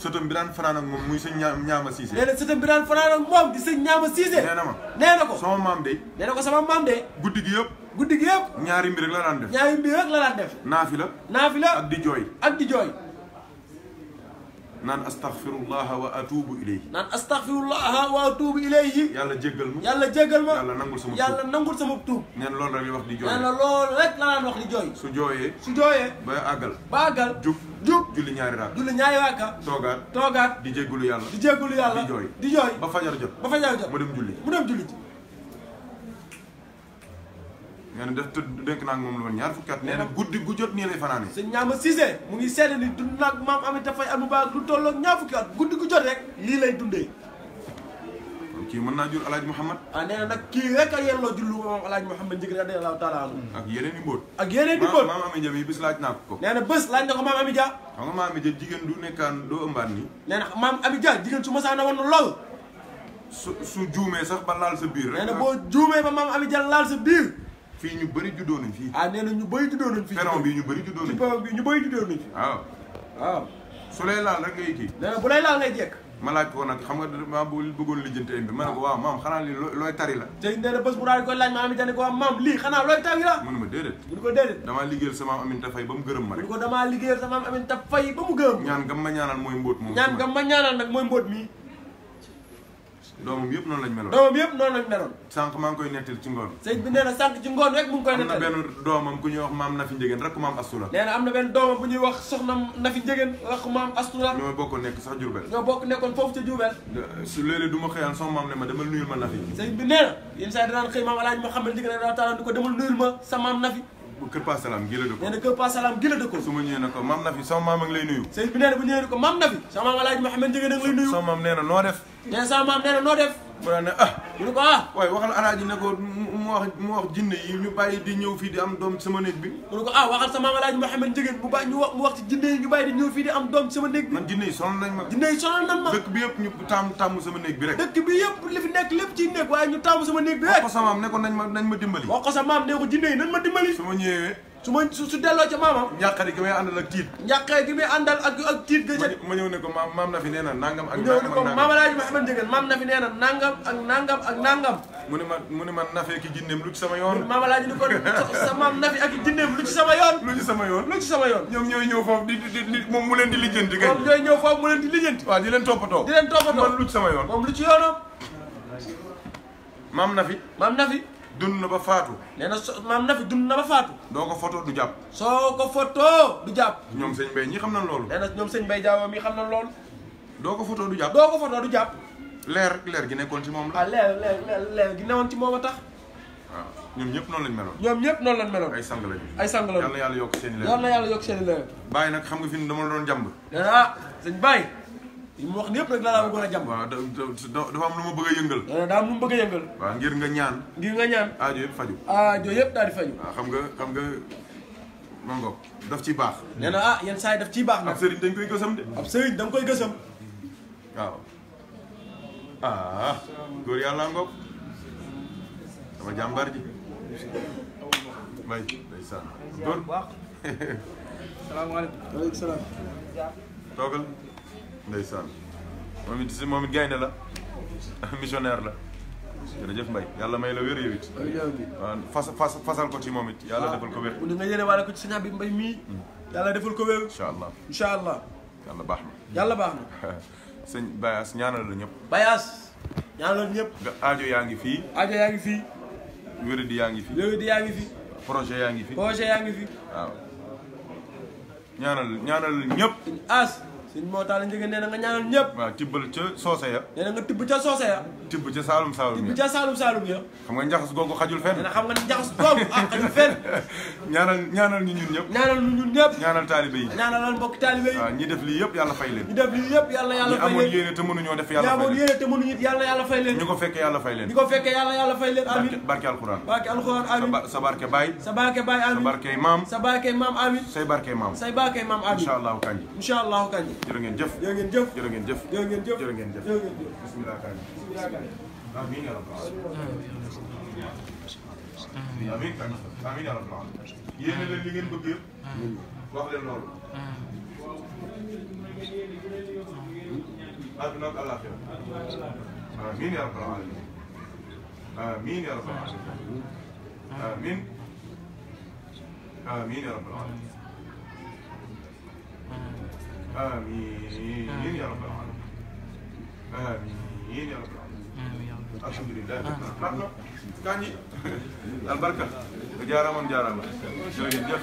Speaker 2: sëtam bi daan fanaan ak moom muy sëñ ñaama Siise.
Speaker 1: nee na sëtam bi daan fanaan ak moom di sëñ ñaama Siise.
Speaker 2: nee na ma.
Speaker 1: nee na ko
Speaker 2: sama maam de.
Speaker 1: nee na ko sama maam de.
Speaker 2: guddi gi yëpp.
Speaker 1: guddi gi yëpp.
Speaker 2: ñaari mbir rek la daan def.
Speaker 1: ñaari mbir rek la daan def.
Speaker 2: naafila.
Speaker 1: naafila
Speaker 2: ak di jooy.
Speaker 1: ak di jooy.
Speaker 2: naan astaghfirullah wa atubu ilayhi.
Speaker 1: naan astaghfirullah wa atubu ilayhi.
Speaker 2: yàlla jéggal ma.
Speaker 1: yàlla jéggal ma.
Speaker 2: yàlla nangul sama tuub.
Speaker 1: yàlla nangul sama tuub.
Speaker 2: neen loolu rek li wax di jooy.
Speaker 1: nee na loolu rek la daan wax di jooy.
Speaker 2: su jooyee.
Speaker 1: su jooyee.
Speaker 2: ba àggal.
Speaker 1: ba àggal.
Speaker 2: jub. julli ñaari raak.
Speaker 1: julli ñaari raaka.
Speaker 2: toogaat.
Speaker 1: toogaat.
Speaker 2: di jéggalu yàlla.
Speaker 1: di jéggalu yàlla.
Speaker 2: di jooy.
Speaker 1: di jooy.
Speaker 2: ba fajar jot.
Speaker 1: ba fajar jot.
Speaker 2: mu dem julli.
Speaker 1: mu dem julli.
Speaker 2: nee na def te dénk naa ak moom lu woon ñaar fukki at. nee na guddi gu jot nii lay fanaane.
Speaker 1: sëñ ñaama Cissé mu ngi seede ni dund nag maam Aminata Faye al Mubarak lu tolloog ñaar fukki at guddi gu jot rek lii lay dundee.
Speaker 2: kon kii mën naa jur Alaaji Mouhamad.
Speaker 1: ah nee na nag kii rek a yelloo jullu moom Alaaji Mouhamed Ndiéguène radiyallaahu taala anhu.
Speaker 2: ak yeneen i mbóot.
Speaker 1: ak yeneen i mbóot.
Speaker 2: maam Ami Dia bi bis laaj naa ko.
Speaker 1: nee na bés laaj na ko maam Ami Dia.
Speaker 2: xam nga maam Ami Dia jigéen du nekkaan doo ëmbaat nii.
Speaker 1: nee na maam Ami Dia jigéen su ma saa na woon lool.
Speaker 2: su juumee sax ba laal sa biir rek.
Speaker 1: nee na boo juumee ba maam Ami Dia laal sa biir.
Speaker 2: fii ñu bëri juddoo nañ fii.
Speaker 1: ah nee na ñu bëri juddoo nañ fii.
Speaker 2: peron bi ñu bëri juddoo nañ
Speaker 1: ci peron bi ñu bëri juddoo nañ fi.
Speaker 2: waaw.
Speaker 1: waaw.
Speaker 2: su lay laal rek ngay kii.
Speaker 1: nee na bu lay laal ngay jekk.
Speaker 2: ma laaj ko nag xam nga maa bëggoon lijjanti bi ma ne ko waaw maam xanaa lii looy tari la.
Speaker 1: te nee na bés bu daal di koy laaj maam Ami Dia ne ko waaw maam lii xanaa looy tari la.
Speaker 2: mu ne ma déedéet.
Speaker 1: mu ne ko déedéet.
Speaker 2: damaa liggéeyal sa maam Aminata Faye ba mu gërëm ma
Speaker 1: mu
Speaker 2: rek.
Speaker 1: ne ko damaa liggéeyal sa maam Aminata Faye ba mu gërëm.
Speaker 2: ñaan gam ma ñaanal mooy mbóot moom.
Speaker 1: ñaan gam ma ñaanal nag mooy mbóot mi.
Speaker 2: doomam yëpp noonu lañ meloon.
Speaker 1: doomam yëpp noonu lañ meloon.
Speaker 2: sànq maa ngi koy nettali ci ngoon.
Speaker 1: sëñ bi nee na sànq ci ngoon rek mu ngi koy
Speaker 2: am na
Speaker 1: nettali.
Speaker 2: benn doomam ku ñuy wax maam Nafi Ndiéguène rek maam Astu la.
Speaker 1: nee na am na benn doomam bu ñuy wax soxna Nafi Ndiéguène wax maam Astu la.
Speaker 2: ñoo bokk nekk sax Jurbel.
Speaker 1: ñoo bokk nekkoon foofu ca Diourbel.
Speaker 2: su léeg-léeg du ma xëyaan sama maam ne ma demal nuyul ma Nafi.
Speaker 1: sëñ bi nee na yenn saa yi danaan xëy maam Alaaji Mouhamed Ndiéguène daa taala di ko demal nuyul ma sa maam Nafi.
Speaker 2: Kër Pa Salaam gi la dëkk.
Speaker 1: nee na Kër Pa Salaam gi la dëkkoon.
Speaker 2: su ma ñëwee ne ko maam Nafi sama maam a ngi lay nuyu.
Speaker 1: sëñ bi nee na bu ñëwee ko maam Nafi sa maam Alaaji Mouhamed Ndiéguène a ngi lay nuyu.
Speaker 2: sama maam nee na noo def.
Speaker 1: nee na sama maam nee na noo def.
Speaker 2: mu ne ah.
Speaker 1: mu ne ko ah.
Speaker 2: waaye waxal alaaji ne ko mu wax jinne yi ñu bàyyi di ñëw fii di am doom sama néeg bi.
Speaker 1: mu ne ko ah waxal sa maam Alaaji Mouhamed Ndiéguène mu wax ci jinne yi ñu bàyyi di ñëw fii di am doom sama néeg bi.
Speaker 2: man jinne yi sonal nañ ma.
Speaker 1: jinne yi sonal nañ ma.
Speaker 2: dëkk bi yëpp ñu tàmm sama néeg bi rek.
Speaker 1: dëkk bi yëpp li fi nekk lépp ci néeg waaye ñu tàmm sama néeg bi rek.
Speaker 2: wax ko sa maam ne ko nañ ma dimbali.
Speaker 1: wax ko sa maam ne ko jinne yi nañ ma dimbali.
Speaker 2: su ma ñëwee.
Speaker 1: su delloo ca maamam.
Speaker 2: njàqare gi may àndal ak tiit.
Speaker 1: njàqare gi may àndal ak tiit ga ca.
Speaker 2: ma ñëw ne ko maam Nafi nee na nangam ak
Speaker 1: ñëw ne ko maam Alaaji Mouhamed Ndiéguène maam Nafi nee na nangam ak nangam ak nangam.
Speaker 2: mu ne ma Nafi ki jinneem lu ci sama yoon.
Speaker 1: maam Alaaji ni ko sa maam Nafi ak jinneem lu ci sama yoon.
Speaker 2: lu ci sama yoon.
Speaker 1: lu ci sama yoon.
Speaker 2: ñoom ñooy ñëw foofu di moom mu leen di lijjanti kay.
Speaker 1: moom ñooy ñëw foofu mu leen di lijjanti.
Speaker 2: waaw di leen toppatoo.
Speaker 1: di leen toppatoo
Speaker 2: man lu ci sama yoon.
Speaker 1: moom lu ci yoonam.
Speaker 2: maam Nafi.
Speaker 1: maam Nafi.
Speaker 2: dund na ba faatu.
Speaker 1: nee na maam Nafi dund na ba faatu.
Speaker 2: doo ko photo du jàpp.
Speaker 1: soo ko photo du jàpp.
Speaker 2: ñoom sëñ Mbaye ñi xam nañ loolu.
Speaker 1: nee na ñoom sëñ Mbaye Diaw mi xam na loolu.
Speaker 2: doo ko photo du jàpp.
Speaker 1: doo ko photo du jàpp.
Speaker 2: leer gi nekkoon ci moom la.
Speaker 1: ah leer gi newoon ci moom a tax.
Speaker 2: waaw ñoom ñëpp noonu lañ meloon.
Speaker 1: ñoom ñëpp noonu lañ meloon.
Speaker 2: ay sang lañu.
Speaker 1: ay sang lañu.
Speaker 2: yal na yàlla yokk seen i leer.
Speaker 1: yal na yàlla yokk seen i leer.
Speaker 2: Baye nag xam nga fi dama la doon jàmb.
Speaker 1: nee na ah sëñ Baye. li mu wax ni yëpp rek laa bëggoon a jàmb.
Speaker 2: waaw dafa am lu ma bëgg a yëngal.
Speaker 1: nee na daa am lu mu bëgg a yëngal.
Speaker 2: waaw ngir nga ñaan.
Speaker 1: ngir nga ñaan.
Speaker 2: aajo yëpp faju.
Speaker 1: aajo yëpp daal di faju.
Speaker 2: waaw xam nga ma ngoog daf ci baax.
Speaker 1: nee na ah yenn saa yi daf ciy baax nag.
Speaker 2: ab sëriñ dañ koy gësam de.
Speaker 1: ab sëriñ da nga koy gësam.
Speaker 2: waaw góor yàlla ngoog sama jàmbaar ji may ndeysaan góor.
Speaker 1: salaamaaleykum. waaleykum salaam.
Speaker 2: toogal ndeysaan moom it gaynde la missionnaire la jërëjëf Mbaye yàlla may la wér yow it. waaw fasal ko ci moom it yàlla defal ko wér.
Speaker 1: ni nga yéene waale ko ci sëñ bi Mbaye mii. yàlla defal ko wér.
Speaker 2: incha allah
Speaker 1: incha allah.
Speaker 2: yàlla baax na.
Speaker 1: yàlla baax na.
Speaker 2: sëñ Bayas ñaanal la ñëpp.
Speaker 1: Bayas ñaanal ñëpp.
Speaker 2: nga aajo yaa ngi fii.
Speaker 1: aajo yaa ngi fii.
Speaker 2: wéradi yaa ngi fi.
Speaker 1: wéradi yaa ngi fi.
Speaker 2: projet yaa ngi fi.
Speaker 1: projet yaa ngi fi.
Speaker 2: waaw ñaanal ñëpp.
Speaker 1: as sëñ moo tax la njëkk nee na nga ñaanal ñëpp.
Speaker 2: waaw tibbal ca soose ya.
Speaker 1: nee na nga tibb ca soose ya.
Speaker 2: tibb ca saalum saalum ya.
Speaker 1: tibb ca saalum saalum ya.
Speaker 2: xam nga njaxas googu xajul fenn.
Speaker 1: nee na xam nga ni njaxas googu xajul fenn.
Speaker 2: ñaanal ñu ñun ñëpp.
Speaker 1: ñaanal ñu ñun ñëpp.
Speaker 2: ñaanal taalibe yi.
Speaker 1: ñaanal mbokk taalibe yi.
Speaker 2: waaw ñi def lii yëpp yàlla fay leen.
Speaker 1: ñi def lii yëpp yàlla fay leen.
Speaker 2: ñi amoon yéene te mënuñoo def yàlla fay leen.
Speaker 1: ñi amoon yéene te mënuñu it yàlla fay leen.
Speaker 2: ñu ko fekkee yàlla fay leen.
Speaker 1: ñu ko fekkee yàlla fay leen amiin.
Speaker 2: barke alxuraan.
Speaker 1: barke alxuraan amiin.
Speaker 2: sa barke baay.
Speaker 1: sa barke baay amiin.
Speaker 2: sa barke maam.
Speaker 1: sa barke maam amiin.
Speaker 2: say barke maam.
Speaker 1: say barke maam amiin.
Speaker 2: incha allahu kanji.
Speaker 1: incha allahu kanji.
Speaker 2: jërë ngeen jëf.
Speaker 1: jërë ngeen jëf.
Speaker 2: jërë ngeen jëf.
Speaker 1: jërë ngeen jëf.
Speaker 2: jërë ngeen jëf.
Speaker 1: jërë ngeen jëf.
Speaker 2: bismillah kanji. amiin ya rabbal aalamiin. amiin kanji. amiin ya rabbal aalamiin. yéene leen li ngeen bëgg yëpp. wax leen loolu. àdduna ak àllaaxira. amiin ya rabbal aalamiin. amiin ya rabbal aalamiin. amiin. amiin ya rabbal aalamiin. amiin ya rabbal aalamiin. amiin ya rabbal aalamiin. alhamdulilah. Kanji albarka. jaaraama jaaraama. jërë ngeen jëf.